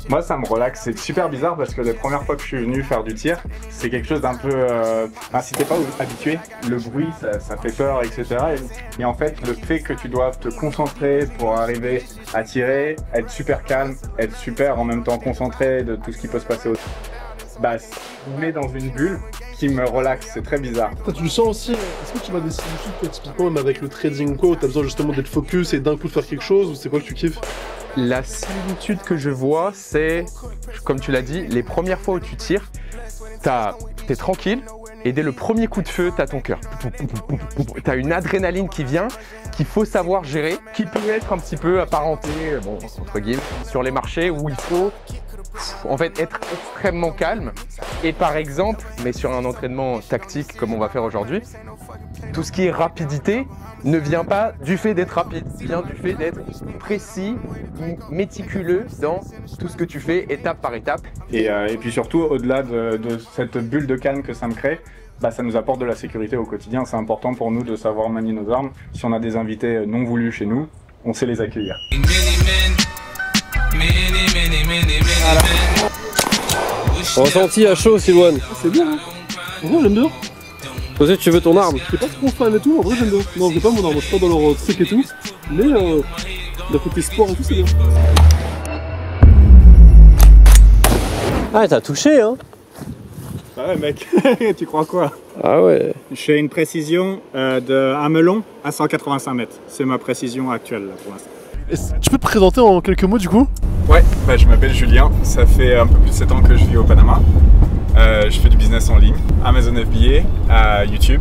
Moi, ça me relaxe. C'est super bizarre parce que la première fois que je suis venu faire du tir, c'est quelque chose d'un peu... si t'es pas habitué, le bruit, ça fait peur, etc. Et en fait, le fait que tu doives te concentrer pour arriver à tirer, être super calme, être super en même temps concentré de tout ce qui peut se passer autour. bah, on est dans une bulle qui me relaxe, c'est très bizarre. Tu le sens aussi, est-ce que tu vas des similitudes typiquement même avec le trading ou quoi, où t'as besoin justement d'être focus et d'un coup de faire quelque chose, ou c'est quoi que tu kiffes? La similitude que je vois, c'est, comme tu l'as dit, les premières fois où tu tires, t'es tranquille et dès le premier coup de feu, t'as ton cœur. T'as une adrénaline qui vient, qu'il faut savoir gérer, qui peut être un petit peu apparenté, bon, entre guillemets, sur les marchés où il faut en fait être extrêmement calme. Et par exemple, mais sur un entraînement tactique comme on va faire aujourd'hui, tout ce qui est rapidité ne vient pas du fait d'être rapide, vient du fait d'être précis, méticuleux dans tout ce que tu fais étape par étape. Et puis surtout, au-delà de cette bulle de calme que ça me crée, bah, ça nous apporte de la sécurité au quotidien. C'est important pour nous de savoir manier nos armes. Si on a des invités non voulus chez nous, on sait les accueillir. Ressenti à chaud, Silouane. C'est bien, hein. En vrai, j'aime bien. José, tu veux ton arme? Je suis pas trop fan et tout, en vrai, j'aime bien. Non, j'ai pas mon arme, je suis pas dans leur truc et tout. Mais d'un côté sport et tout, c'est bien. Ah, t'as touché, hein? Ah ouais, mec, tu crois quoi? Ah ouais. Je fais une précision de un melon à 185 mètres. C'est ma précision actuelle là, pour l'instant. Tu peux te présenter en quelques mots du coup? Ouais, bah, je m'appelle Julien, ça fait un peu plus de 7 ans que je vis au Panama. Je fais du business en ligne, Amazon FBA, YouTube,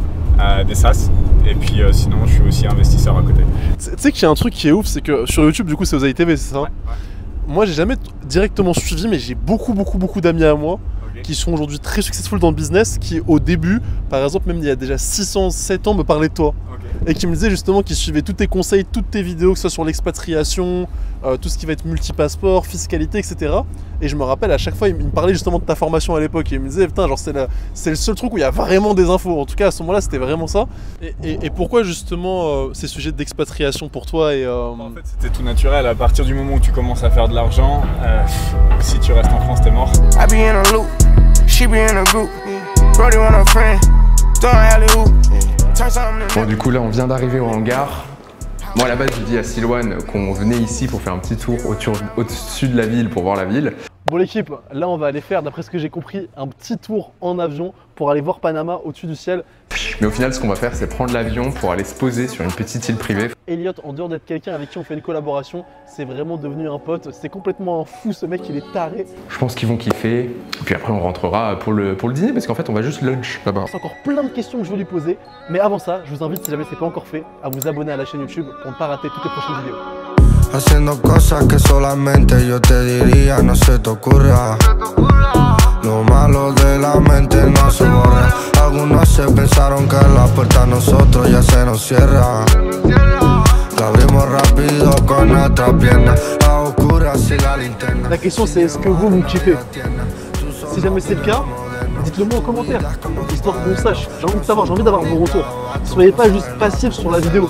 des SaaS, et puis sinon je suis aussi investisseur à côté. Tu sais qu'il y a un truc qui est ouf, c'est que sur YouTube du coup c'est Osaï TV, c'est ça? Ouais. Moi j'ai jamais directement suivi, mais j'ai beaucoup d'amis à moi qui sont aujourd'hui très successful dans le business, qui au début, par exemple même il y a déjà 607 ans, me parlaient de toi. Et qui me disaient justement qu'ils suivaient tous tes conseils, toutes tes vidéos, que ce soit sur l'expatriation, tout ce qui va être multipasseport, fiscalité, etc. Et je me rappelle à chaque fois, il me parlait justement de ta formation à l'époque. Et il me disait, putain, genre c'est le seul truc où il y a vraiment des infos. En tout cas, à ce moment-là, c'était vraiment ça. Et pourquoi justement ces sujets d'expatriation pour toi et, En fait, c'était tout naturel. À partir du moment où tu commences à faire de l'argent, si tu restes en France, t'es mort. I be in a loop, she be in a group. Brody want a friend, don't alley-oop. Bon, du coup là on vient d'arriver au hangar. Moi à la base je dis à Silouane qu'on venait ici pour faire un petit tour au-dessus de la ville pour voir la ville. Bon l'équipe, là on va aller faire, d'après ce que j'ai compris, un petit tour en avion pour aller voir Panama au-dessus du ciel. Mais au final ce qu'on va faire c'est prendre l'avion pour aller se poser sur une petite île privée. Elliot, en dehors d'être quelqu'un avec qui on fait une collaboration, c'est vraiment devenu un pote. C'est complètement un fou, ce mec, il est taré. Je pense qu'ils vont kiffer. Et puis après on rentrera pour le dîner parce qu'en fait on va juste lunch là-bas. C'est encore plein de questions que je veux lui poser. Mais avant ça, je vous invite, si jamais c'est pas encore fait, à vous abonner à la chaîne YouTube pour ne pas rater toutes les prochaines vidéos. Haciendo cosas que solamente yo te diría, no se te ocurra. Lo malo de la mente no se borra. Algunos se pensaron que la puerta a nosotros ya se nos cierra. La abrimos rápido con nuestra pierna. A oscuras y la linterna. La question c'est est-ce que vous kiffez? Si jamais c'est le cas, dites-le moi en commentaire, histoire qu'on sache. J'ai envie de savoir, j'ai envie d'avoir vos retours. Soyez pas juste passifs sur la vidéo.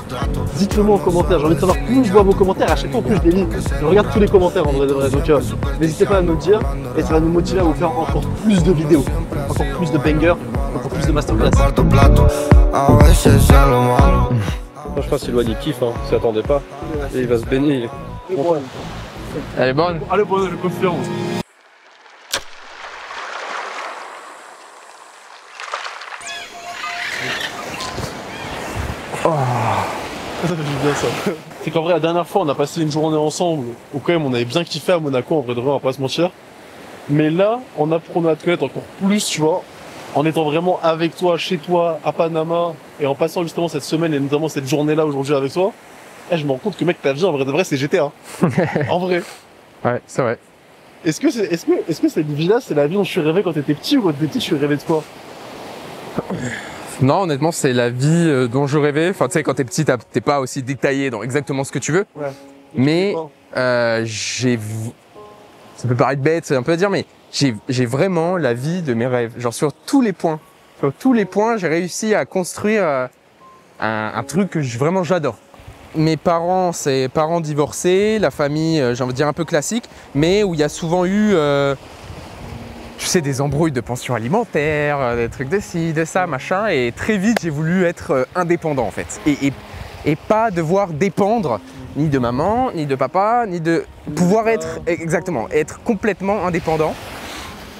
Dites-le moi en commentaire, j'ai envie de savoir, plus je vois vos commentaires, à chaque fois plus je les lis. Je regarde tous les commentaires en vrai de vrai, donc n'hésitez pas à nous le dire et ça va nous motiver à vous faire encore plus de vidéos, encore plus de bangers, encore plus de masterclass. Je crois que Silouane il kiffe, hein. Il s'y attendait pas. Et il va se baigner. Elle est bonne. Allez, bonne, je confirme. Ça fait du bien ça. C'est qu'en vrai la dernière fois on a passé une journée ensemble où quand même on avait bien kiffé à Monaco, en vrai de vrai on va pas se mentir. Mais là on apprenait à te connaître encore plus, tu vois, en étant vraiment avec toi, chez toi, à Panama, et en passant justement cette semaine et notamment cette journée là aujourd'hui avec toi. Je me rends compte que mec ta vie en vrai de vrai c'est GTA. En vrai. Ouais, c'est vrai. Est-ce que cette vie-là, c'est la vie dont je suis rêvé quand t'étais petit, ou quand t'étais petit, tu rêvais de quoi? Non, honnêtement, c'est la vie dont je rêvais. Enfin, tu sais, quand t'es petit, t'es pas aussi détaillé dans exactement ce que tu veux. Ouais. Mais ça peut paraître bête, c'est un peu à dire, mais j'ai vraiment la vie de mes rêves. Genre sur tous les points. Sur tous les points, j'ai réussi à construire un truc que vraiment j'adore. Mes parents, c'est parents divorcés, la famille, j'ai envie de dire un peu classique, mais où il y a souvent eu, tu sais, des embrouilles de pension alimentaire, des trucs de ci, de ça, machin, et très vite j'ai voulu être indépendant en fait, et pas devoir dépendre ni de maman, ni de papa, ni de pouvoir être, exactement, être complètement indépendant.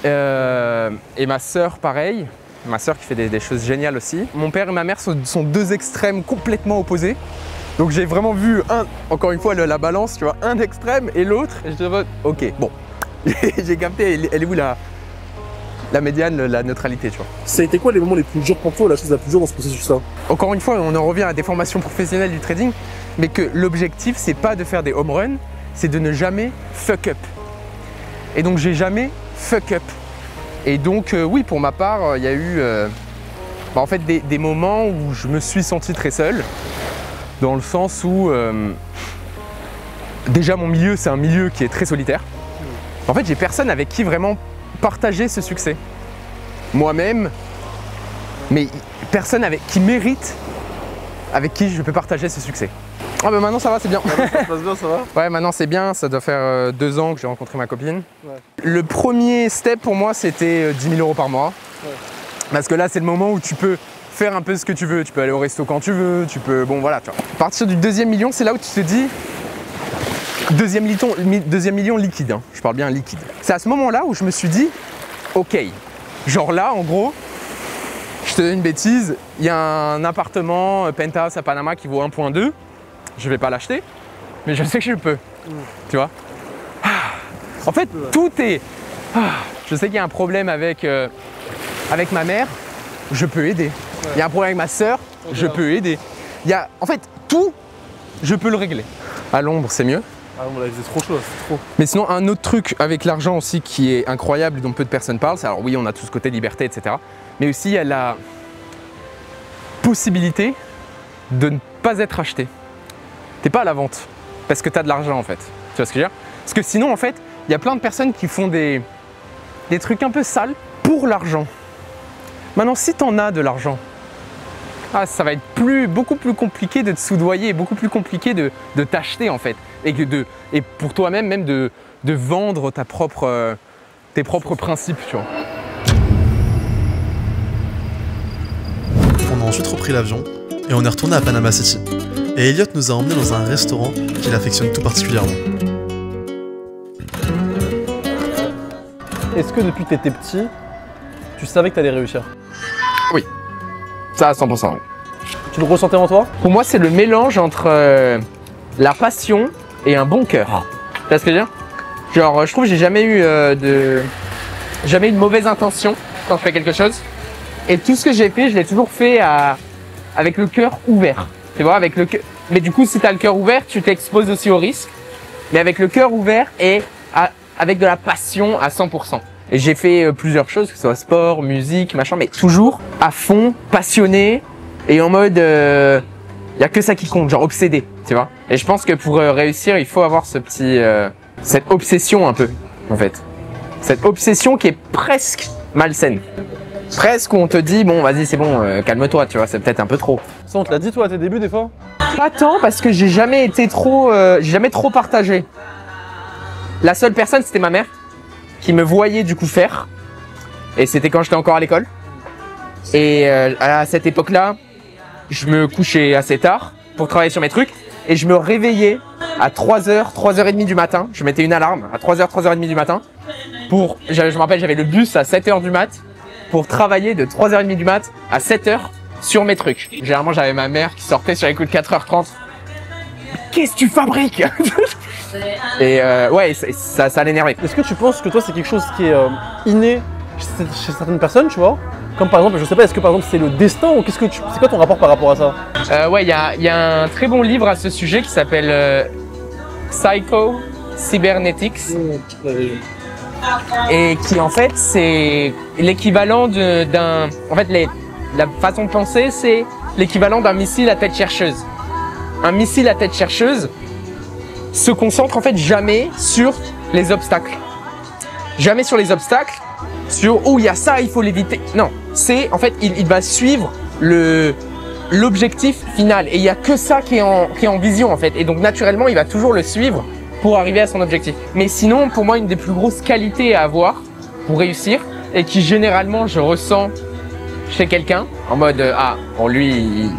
Et ma sœur, pareil. Ma sœur qui fait des choses géniales aussi. Mon père et ma mère sont deux extrêmes complètement opposés. Donc j'ai vraiment vu, encore une fois, la balance, tu vois, un extrême et l'autre. Et je te dis, ok, bon. J'ai capté, elle est où la médiane, la neutralité, tu vois. Ça a été quoi les moments les plus durs pour toi, la chose la plus dure dans ce processus-là? Encore une fois, on en revient à des formations professionnelles du trading, mais que l'objectif, c'est pas de faire des home runs, c'est de ne jamais fuck up. Et donc, j'ai jamais fuck up. Et donc, oui, pour ma part, il y a eu en fait des moments où je me suis senti très seul, dans le sens où, déjà, mon milieu, c'est un milieu qui est très solitaire. En fait, j'ai personne avec qui vraiment partager ce succès. Moi-même, mais personne qui mérite, avec qui je peux partager ce succès. Ah bah maintenant ça va, c'est bien. Ça se passe bien, ça va? Ouais, maintenant c'est bien, ça doit faire 2 ans que j'ai rencontré ma copine. Ouais. Le premier step pour moi, c'était 10 000 € par mois. Ouais. Parce que là, c'est le moment où tu peux faire un peu ce que tu veux. Tu peux aller au resto quand tu veux, tu peux... Bon voilà, tu vois. À partir du 2e million, c'est là où tu te dis... Deuxième million liquide, hein. Je parle bien liquide. C'est à ce moment-là où je me suis dit, ok, genre là, en gros, je te donne une bêtise, il y a un appartement penthouse à Panama qui vaut 1,2, je vais pas l'acheter, mais je sais que je peux, tu vois. En fait, tout est... Je sais qu'il y a un problème avec ma mère, je peux aider. Il y a un problème avec ma sœur, je peux aider. Il y a, en fait, tout, je peux le régler. À l'ombre, c'est mieux. Ah non, là, c'est trop chaud, c'est trop. Mais sinon, un autre truc avec l'argent aussi qui est incroyable et dont peu de personnes parlent, c'est alors oui, on a tout ce côté liberté, etc. Mais aussi, il y a la possibilité de ne pas être acheté. T'es pas à la vente parce que tu as de l'argent en fait. Tu vois ce que je veux dire? Parce que sinon, en fait, il y a plein de personnes qui font des trucs un peu sales pour l'argent. Maintenant, si tu en as de l'argent, ça va être beaucoup plus compliqué de te soudoyer, beaucoup plus compliqué de t'acheter en fait. Et pour toi-même, même de vendre tes propres principes, tu vois. On a ensuite repris l'avion et on est retourné à Panama City. Et Elliot nous a emmenés dans un restaurant qu'il affectionne tout particulièrement. Est-ce que depuis que tu étais petit, tu savais que tu allais réussir? Oui, ça à 100%. Oui. Tu le ressentais en toi? Pour moi, c'est le mélange entre la passion et un bon cœur. Tu vois ce que je veux dire? Genre, je trouve que j'ai jamais eu de mauvaise intention quand je fais quelque chose. Et tout ce que j'ai fait, je l'ai toujours fait avec le cœur ouvert. Tu vois, avec le cœur. Mais du coup, si tu as le cœur ouvert, tu t'exposes aussi au risque. Mais avec le cœur ouvert et avec de la passion à 100%. Et j'ai fait plusieurs choses, que ce soit sport, musique, machin, mais toujours à fond, passionné et en mode, y a que ça qui compte, genre obsédé, tu vois. Et je pense que pour réussir, il faut avoir cette obsession un peu, en fait. Cette obsession qui est presque malsaine. Presque où on te dit, bon, vas-y, c'est bon, calme-toi, tu vois, c'est peut-être un peu trop. Ça, on te l'a dit, toi, à tes débuts, des fois? Pas tant, parce que j'ai jamais trop partagé. La seule personne, c'était ma mère, qui me voyait du coup faire. Et c'était quand j'étais encore à l'école. Et à cette époque-là, je me couchais assez tard pour travailler sur mes trucs. Et je me réveillais à 3h, 3h30 du matin. Je mettais une alarme à 3h, 3h30 du matin. Je me rappelle, j'avais le bus à 7h du mat. Pour travailler de 3h30 du mat à 7h sur mes trucs. Généralement, j'avais ma mère qui sortait sur les coups de 4h30. Qu'est-ce que tu fabriques? Et ouais, ça l'énervait. Est-ce que tu penses que toi, c'est quelque chose qui est inné chez certaines personnes, tu vois? Comme par exemple, je sais pas, est-ce que par exemple c'est le destin ou c'est quoi ton rapport par rapport à ça? Ouais, il y a un très bon livre à ce sujet qui s'appelle Psycho Cybernetics. Et qui en fait c'est l'équivalent d'un... En fait la façon de penser c'est l'équivalent d'un missile à tête chercheuse. Un missile à tête chercheuse se concentre en fait jamais sur les obstacles. Jamais sur les obstacles, sur oh il y a ça, il faut l'éviter. Non, c'est en fait il va suivre l'objectif final et il y a que ça qui est en vision en fait. Et donc naturellement il va toujours le suivre pour arriver à son objectif. Mais sinon, pour moi, une des plus grosses qualités à avoir pour réussir, et qui généralement je ressens chez quelqu'un, en mode ah, bon lui,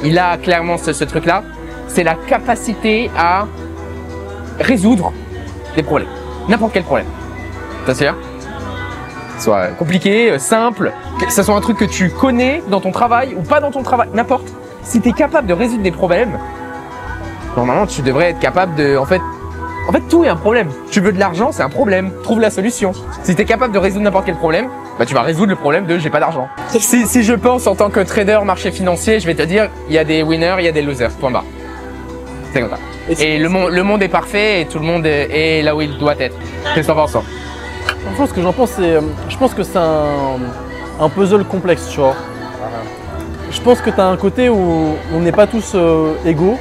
il a clairement ce truc-là, c'est la capacité à résoudre des problèmes, n'importe quel problème. T'as sûr? Soit compliqué, simple, que ce soit un truc que tu connais dans ton travail ou pas dans ton travail, n'importe. Si tu es capable de résoudre des problèmes, normalement tu devrais être capable de... En fait, tout est un problème. Tu veux de l'argent, c'est un problème. Trouve la solution. Si tu es capable de résoudre n'importe quel problème, bah tu vas résoudre le problème de j'ai pas d'argent. Si je pense en tant que trader marché financier, je vais te dire, il y a des winners, il y a des losers, point barre. C'est comme ça. Et le monde est parfait et tout le monde est là où il doit être. Qu'est-ce que t'en penses? Franchement, ce que j'en pense, c'est... Je pense que c'est un puzzle complexe, tu vois. Je pense que tu as un côté où on n'est pas tous égaux.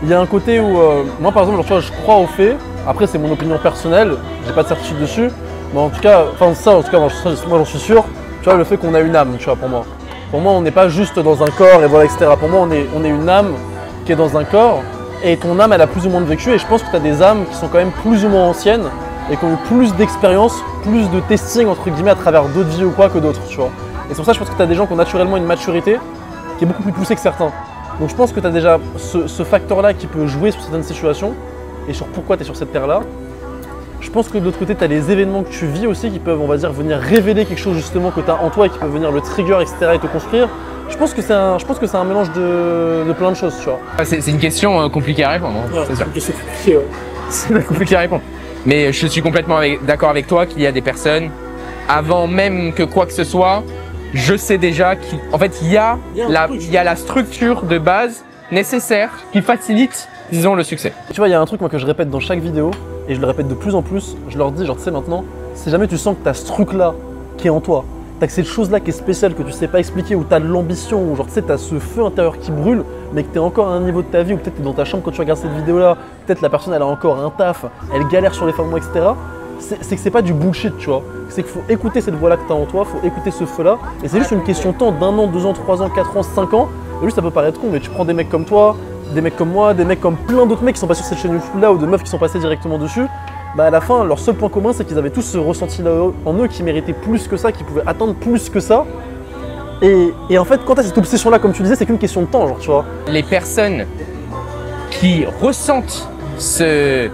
Il y a un côté où, moi par exemple, genre, tu vois, je crois au fait. Après, c'est mon opinion personnelle, j'ai pas de certitude dessus. Mais en tout cas, moi j'en suis sûr. Tu vois, le fait qu'on a une âme, tu vois, pour moi. Pour moi, on n'est pas juste dans un corps et voilà, etc. Pour moi, on est une âme qui est dans un corps. Et ton âme, elle a plus ou moins de vécu. Et je pense que tu as des âmes qui sont quand même plus ou moins anciennes et qui ont eu plus d'expérience, plus de testing, entre guillemets, à travers d'autres vies ou quoi que d'autres, tu vois. Et c'est pour ça que je pense que tu as des gens qui ont naturellement une maturité qui est beaucoup plus poussée que certains. Donc je pense que tu as déjà ce facteur-là qui peut jouer sur certaines situations et sur pourquoi tu es sur cette terre-là. Je pense que de l'autre côté, tu as les événements que tu vis aussi qui peuvent, on va dire, venir révéler quelque chose justement que tu as en toi et qui peuvent venir le trigger, etc. et te construire. Je pense que c'est un mélange de plein de choses, tu vois. C'est une question compliquée à répondre, ouais, c'est sûr. C'est compliqué, ouais. C'est compliqué à répondre. Mais je suis complètement d'accord avec toi qu'il y a des personnes, avant même que quoi que ce soit, je sais déjà qu'en fait, il y a la structure de base nécessaire qui facilite, disons, le succès. Tu vois, il y a un truc moi, que je répète dans chaque vidéo, et je le répète de plus en plus, je leur dis, genre, tu sais maintenant, si jamais tu sens que tu as ce truc-là qui est en toi, tu as cette chose-là qui est spéciale, que tu sais pas expliquer, ou tu as de l'ambition, ou genre, tu sais, tu as ce feu intérieur qui brûle, mais que tu es encore à un niveau de ta vie, ou peut-être tu es dans ta chambre quand tu regardes cette vidéo-là, peut-être la personne, elle a encore un taf, elle galère sur les fins de mois, etc. C'est que c'est pas du bullshit, tu vois. C'est qu'il faut écouter cette voix-là que tu as en toi, il faut écouter ce feu-là. Et c'est juste une question de temps, d'un an, 2 ans, 3 ans, 4 ans, 5 ans. Et juste ça peut paraître con, mais tu prends des mecs comme toi, des mecs comme moi, des mecs comme plein d'autres mecs qui sont pas sur cette chaîne YouTube-là ou de meufs qui sont passés directement dessus. Bah à la fin, leur seul point commun, c'est qu'ils avaient tous ce ressenti-là en eux qui méritait plus que ça, qui pouvaient atteindre plus que ça. Et en fait, quand tu as cette obsession-là, comme tu disais, c'est qu'une question de temps, genre, tu vois. Les personnes qui ressentent cette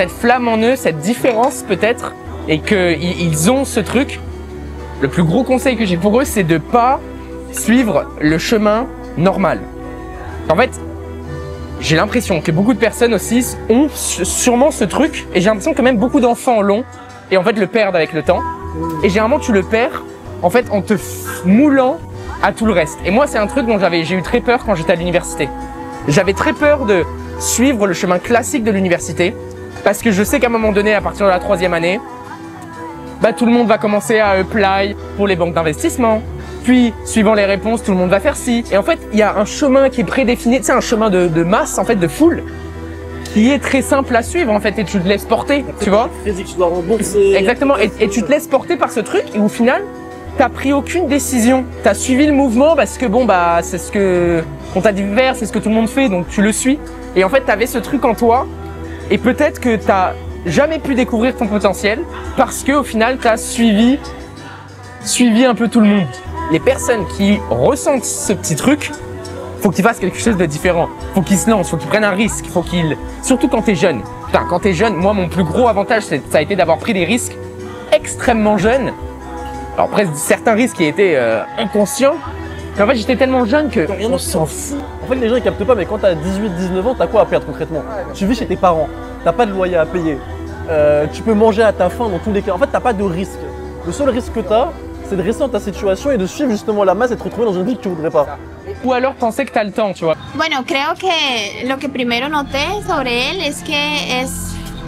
flamme en eux, cette différence peut-être, et qu'ils ont ce truc, le plus gros conseil que j'ai pour eux, c'est de pas suivre le chemin normal. En fait, j'ai l'impression que beaucoup de personnes aussi ont sûrement ce truc, et j'ai l'impression que même beaucoup d'enfants l'ont, et en fait le perdent avec le temps. Et généralement tu le perds en fait en te moulant à tout le reste. Et moi c'est un truc dont j'ai eu très peur quand j'étais à l'université. J'avais très peur de suivre le chemin classique de l'université, parce que je sais qu'à un moment donné, à partir de la 3e année, bah, tout le monde va commencer à apply pour les banques d'investissement. Puis, suivant les réponses, tout le monde va faire ci. Et en fait, il y a un chemin qui est prédéfini, c'est un chemin de masse, en fait, de foule, qui est très simple à suivre, en fait, et tu te laisses porter, tu vois. Tu dois rembourser. Exactement, et tu te laisses porter par ce truc, et au final, t'as pris aucune décision. T'as suivi le mouvement parce que bon, bah, c'est ce que on t'a dit de faire, c'est ce que tout le monde fait, donc tu le suis. Et en fait, t'avais ce truc en toi, et peut-être que t'as jamais pu découvrir ton potentiel parce que au final, t'as suivi un peu tout le monde. Les personnes qui ressentent ce petit truc, faut qu'ils fassent quelque chose de différent. Faut qu'ils se lancent, faut qu'ils prennent un risque, surtout quand t'es jeune. Putain, quand t'es jeune, moi, mon plus gros avantage, ça a été d'avoir pris des risques extrêmement jeunes. Alors après, certains risques qui étaient inconscients. Mais en fait, j'étais tellement jeune que on s'en fout. En fait, les gens ils captent pas, mais quand t'as 18-19 ans, t'as quoi à perdre concrètement? Tu vis chez tes parents, t'as pas de loyer à payer, tu peux manger à ta faim dans tous les cas. En fait, t'as pas de risque. Le seul risque que t'as, c'est de rester dans ta situation et de suivre justement la masse et de te retrouver dans une vie que tu voudrais pas. Ou alors penser que t'as le temps, tu vois. Bueno, creo que lo que primero noté sobre él es que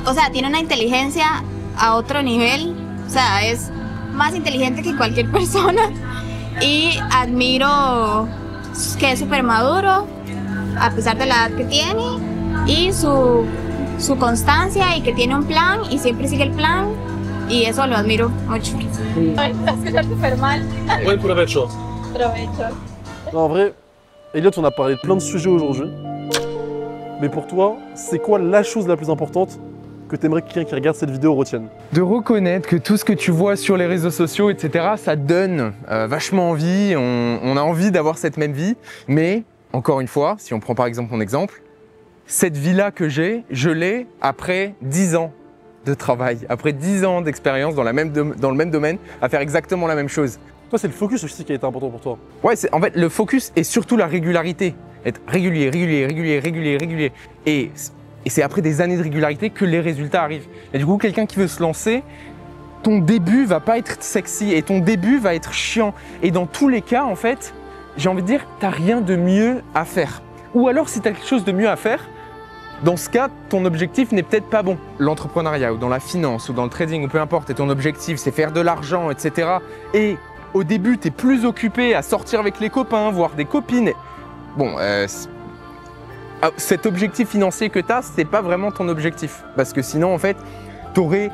o sea, tiene una inteligencia a otro nivel, o sea, es más inteligente que cualquier persona y admiro que es súper maduro a pesar de la edad que tiene y su constancia y que tiene un plan y siempre sigue el plan y eso lo admiro mucho. Vas a quedar súper mal. Buen provecho. Provecho. Non, en vrai, Elliot, on a parlé de plein de sujets aujourd'hui, mais pour toi, c'est quoi la chose la plus importante que tu aimerais que quelqu'un qui regarde cette vidéo retienne? De reconnaître que tout ce que tu vois sur les réseaux sociaux, etc., ça donne vachement envie, on a envie d'avoir cette même vie, mais encore une fois, si on prend par exemple mon exemple, cette vie-là que j'ai, je l'ai après 10 ans de travail, après 10 ans d'expérience dans le même domaine, à faire exactement la même chose. Toi, c'est le focus aussi qui a été important pour toi. Ouais, en fait, le focus est surtout la régularité. Être régulier. Et c'est après des années de régularité que les résultats arrivent. Et du coup, quelqu'un qui veut se lancer, ton début va pas être sexy et ton début va être chiant. Et dans tous les cas, en fait, j'ai envie de dire, t'as rien de mieux à faire. Ou alors, si tu as quelque chose de mieux à faire, dans ce cas, ton objectif n'est peut-être pas bon. L'entrepreneuriat ou dans la finance ou dans le trading ou peu importe, et ton objectif, c'est faire de l'argent, etc. Et au début, tu es plus occupé à sortir avec les copains, voir des copines. Bon, cet objectif financier que tu as, c'est pas vraiment ton objectif. Parce que sinon, en fait, tu aurais,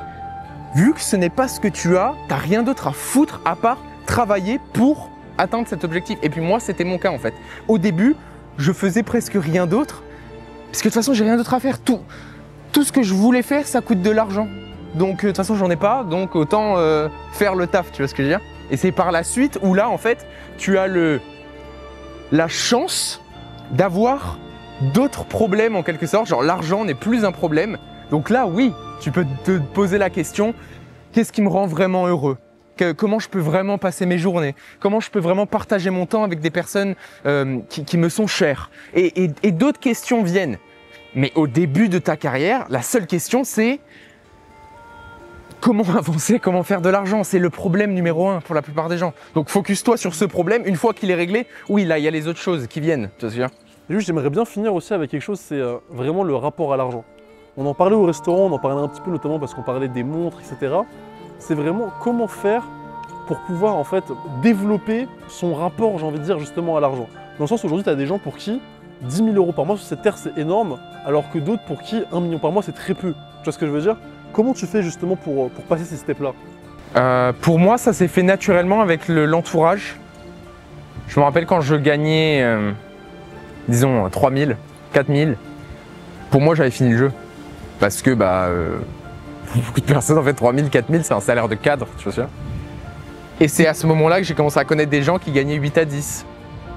vu que ce n'est pas ce que tu as, tu n'as rien d'autre à foutre à part travailler pour atteindre cet objectif. Et puis moi, c'était mon cas en fait. Au début, je faisais presque rien d'autre. Parce que de toute façon, j'ai rien d'autre à faire. Tout ce que je voulais faire, ça coûte de l'argent. Donc de toute façon, j'en ai pas. Donc autant faire le taf, tu vois ce que je veux dire? Et c'est par la suite où là, en fait, tu as la chance d'avoir d'autres problèmes en quelque sorte. Genre l'argent n'est plus un problème. Donc là, oui, tu peux te poser la question, qu'est-ce qui me rend vraiment heureux? Comment je peux vraiment passer mes journées? Comment je peux vraiment partager mon temps avec des personnes qui me sont chères? Et d'autres questions viennent. Mais au début de ta carrière, la seule question c'est comment avancer, comment faire de l'argent? C'est le problème numéro 1 pour la plupart des gens. Donc focus-toi sur ce problème. Une fois qu'il est réglé, oui, là, il y a les autres choses qui viennent. Tu vois? Et juste, j'aimerais bien finir aussi avec quelque chose, c'est vraiment le rapport à l'argent. On en parlait au restaurant, on en parlait un petit peu notamment parce qu'on parlait des montres, etc. C'est vraiment comment faire pour pouvoir en fait développer son rapport, j'ai envie de dire, justement à l'argent. Dans le sens où aujourd'hui, tu as des gens pour qui 10 000 € par mois sur cette terre, c'est énorme, alors que d'autres pour qui 1 million par mois, c'est très peu. Tu vois ce que je veux dire? Comment tu fais justement pour passer ces steps-là? Pour moi, ça s'est fait naturellement avec l'entourage. Je me rappelle quand je gagnais, disons, 3 000, 4 000, pour moi, j'avais fini le jeu. Parce que, beaucoup de personnes, en fait, 3 000, 4 000, c'est un salaire de cadre, tu vois. Et c'est à ce moment-là que j'ai commencé à connaître des gens qui gagnaient 8 à 10.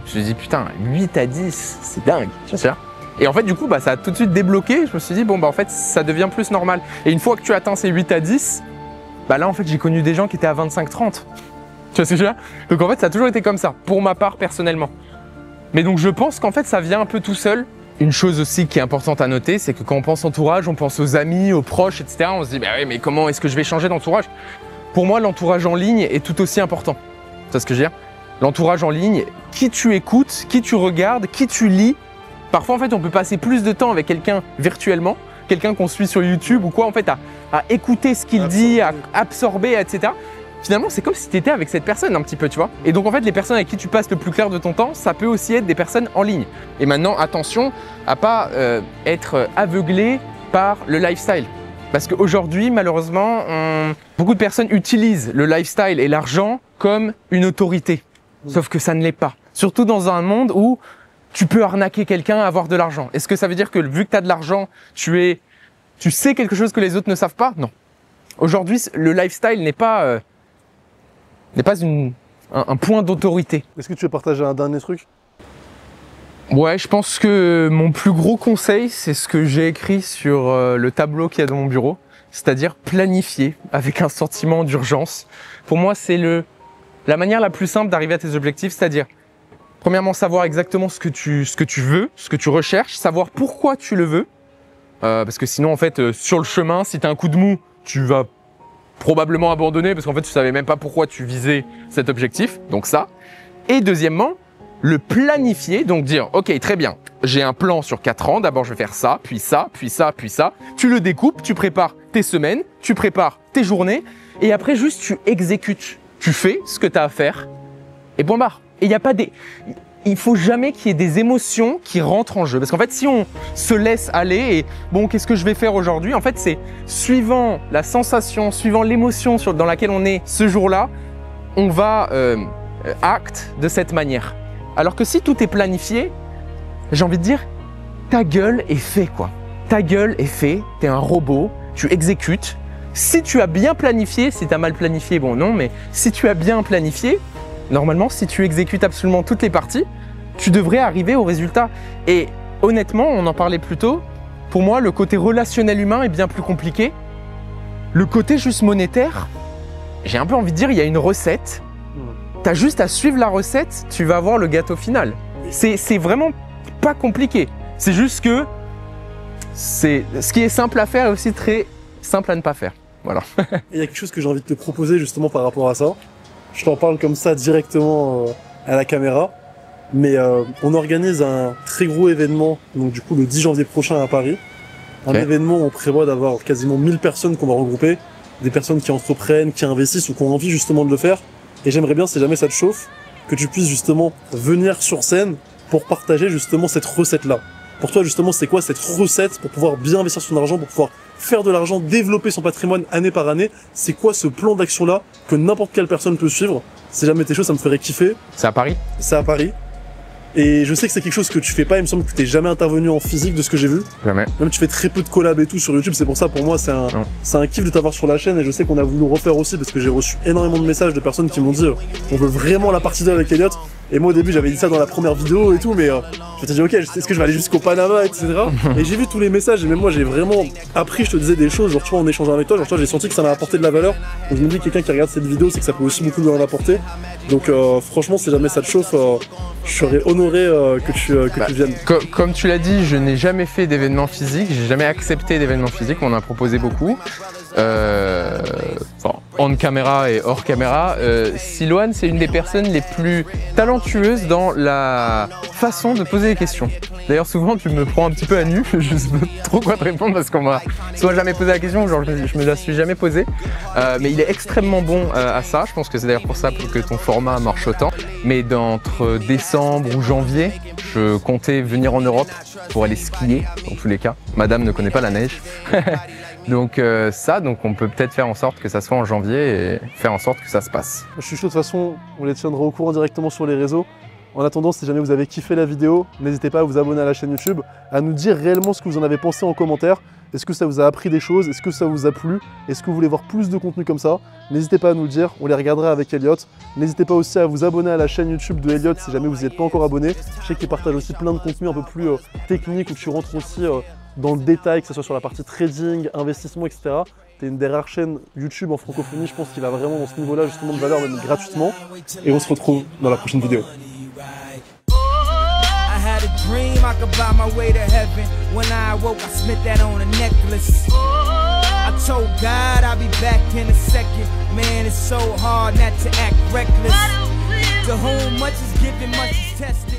Je me suis dit, putain, 8 à 10, c'est dingue, tu vois. Et en fait, du coup, ça a tout de suite débloqué. Je me suis dit, bon, en fait, ça devient plus normal. Et une fois que tu atteins ces 8 à 10, là, en fait, j'ai connu des gens qui étaient à 25, 30. Tu vois ce que je veux dire? Donc, en fait, ça a toujours été comme ça, pour ma part, personnellement. Mais donc, je pense qu'en fait, ça vient un peu tout seul. Une chose aussi qui est importante à noter, c'est que quand on pense entourage, on pense aux amis, aux proches, etc. On se dit, oui, mais comment est-ce que je vais changer d'entourage? Pour moi, l'entourage en ligne est tout aussi important. Tu vois ce que je veux dire? L'entourage en ligne, qui tu écoutes, qui tu regardes, qui tu lis. Parfois, en fait, on peut passer plus de temps avec quelqu'un virtuellement, quelqu'un qu'on suit sur YouTube ou quoi, en fait, à écouter ce qu'il dit, à absorber, etc. Finalement, c'est comme si tu étais avec cette personne un petit peu, tu vois. Et donc, en fait, les personnes avec qui tu passes le plus clair de ton temps, ça peut aussi être des personnes en ligne. Et maintenant, attention à pas être aveuglé par le lifestyle. Parce qu'aujourd'hui, malheureusement, beaucoup de personnes utilisent le lifestyle et l'argent comme une autorité. Sauf que ça ne l'est pas. Surtout dans un monde où tu peux arnaquer quelqu'un à avoir de l'argent. Est-ce que ça veut dire que vu que tu as de l'argent, tu sais quelque chose que les autres ne savent pas? Non. Aujourd'hui, le lifestyle n'est pas un point d'autorité. Est-ce que tu veux partager un dernier truc? Ouais, je pense que mon plus gros conseil, c'est ce que j'ai écrit sur le tableau qu'il y a dans mon bureau, c'est-à-dire planifier avec un sentiment d'urgence. Pour moi, c'est la manière la plus simple d'arriver à tes objectifs, c'est-à-dire premièrement savoir exactement ce que tu veux, ce que tu recherches, savoir pourquoi tu le veux, parce que sinon en fait sur le chemin, si tu as un coup de mou, tu vas probablement abandonner parce qu'en fait tu savais même pas pourquoi tu visais cet objectif, donc ça. Et deuxièmement, le planifier, donc dire ok très bien, j'ai un plan sur 4 ans, d'abord je vais faire ça, puis ça, puis ça, puis ça. Tu le découpes, tu prépares tes semaines, tu prépares tes journées et après juste tu exécutes. Tu fais ce que tu as à faire et point barre. Et il faut jamais qu'il y ait des émotions qui rentrent en jeu. Parce qu'en fait, si on se laisse aller et bon, qu'est-ce que je vais faire aujourd'hui? En fait, c'est suivant la sensation, suivant l'émotion dans laquelle on est ce jour-là, on va acte de cette manière. Alors que si tout est planifié, j'ai envie de dire, ta gueule est fait quoi. Ta gueule est fait, tu es un robot, tu exécutes. Si tu as bien planifié, si tu as mal planifié, bon non, mais si tu as bien planifié, normalement, si tu exécutes absolument toutes les parties, tu devrais arriver au résultat. Et honnêtement, on en parlait plus tôt, pour moi, le côté relationnel humain est bien plus compliqué Le côté juste monétaire, j'ai un peu envie de dire, il y a une recette. T'as juste à suivre la recette, tu vas avoir le gâteau final. C'est vraiment pas compliqué. C'est juste que ce qui est simple à faire est aussi très simple à ne pas faire. Voilà. Il y a quelque chose que j'ai envie de te proposer justement par rapport à ça. Je t'en parle comme ça directement à la caméra. Mais on organise un très gros événement, donc du coup le 10 janvier prochain à Paris. Un événement où on prévoit d'avoir quasiment 1000 personnes qu'on va regrouper. Des personnes qui entreprennent, qui investissent ou qui ont envie justement de le faire. Et j'aimerais bien, si jamais ça te chauffe, que tu puisses justement venir sur scène pour partager justement cette recette-là. Pour toi justement, c'est quoi cette recette pour pouvoir bien investir son argent, pour pouvoir faire de l'argent, développer son patrimoine année par année? C'est quoi ce plan d'action-là que n'importe quelle personne peut suivre? Si jamais t'es chaud, ça me ferait kiffer. C'est à Paris? C'est à Paris. Et je sais que c'est quelque chose que tu fais pas, il me semble que tu t'es jamais intervenu en physique de ce que j'ai vu. Jamais. Même tu fais très peu de collabs et tout sur YouTube, c'est pour ça pour moi c'est un kiff de t'avoir sur la chaîne et je sais qu'on a voulu refaire aussi parce que j'ai reçu énormément de messages de personnes qui m'ont dit on veut vraiment la partie 2 avec Elliot. Et moi au début j'avais dit ça dans la première vidéo et tout mais je m'étais dit ok, est-ce que je vais aller jusqu'au Panama etc. Et j'ai vu tous les messages et même moi j'ai vraiment appris, je te disais des choses, genre tu vois en échangeant avec toi, genre tu vois j'ai senti que ça m'a apporté de la valeur. Donc je me dis que quelqu'un qui regarde cette vidéo c'est que ça peut aussi beaucoup lui en apporter. Donc franchement si jamais ça te chauffe, je serais honoré que tu viennes. Comme tu l'as dit, je n'ai jamais fait d'événement physique, j'ai jamais accepté d'événement physique, on en a proposé beaucoup. En caméra et hors caméra, Silouane c'est une des personnes les plus talentueuses dans la façon de poser des questions. D'ailleurs souvent tu me prends un petit peu à nu, je sais pas trop quoi te répondre parce qu'on m'a soit jamais posé la question ou genre je me la suis jamais posée. Mais il est extrêmement bon à ça, je pense que c'est d'ailleurs pour ça que ton format marche autant. Mais d'entre décembre ou janvier, je comptais venir en Europe pour aller skier dans tous les cas. Madame ne connaît pas la neige. Donc donc on peut peut-être faire en sorte que ça soit en janvier et faire en sorte que ça se passe. Je suis chaud de toute façon, on les tiendra au courant directement sur les réseaux. En attendant, si jamais vous avez kiffé la vidéo, n'hésitez pas à vous abonner à la chaîne YouTube, à nous dire réellement ce que vous en avez pensé en commentaire. Est-ce que ça vous a appris des choses? Est-ce que ça vous a plu? Est-ce que vous voulez voir plus de contenu comme ça? N'hésitez pas à nous le dire, on les regardera avec Elliot. N'hésitez pas aussi à vous abonner à la chaîne YouTube de Elliot si jamais vous n'y êtes pas encore abonné. Je sais qu'il partage aussi plein de contenus un peu plus techniques où tu rentres aussi dans le détail, que ce soit sur la partie trading, investissement, etc. T'es une des rares chaînes YouTube en francophonie, je pense qu'il va vraiment dans ce niveau-là justement de valeur, même gratuitement. Et on se retrouve dans la prochaine vidéo. Dream I could buy my way to heaven. When I awoke, I spent that on a necklace. I told God I'll be back in a second. Man, it's so hard not to act reckless. To whom much is given, much is tested.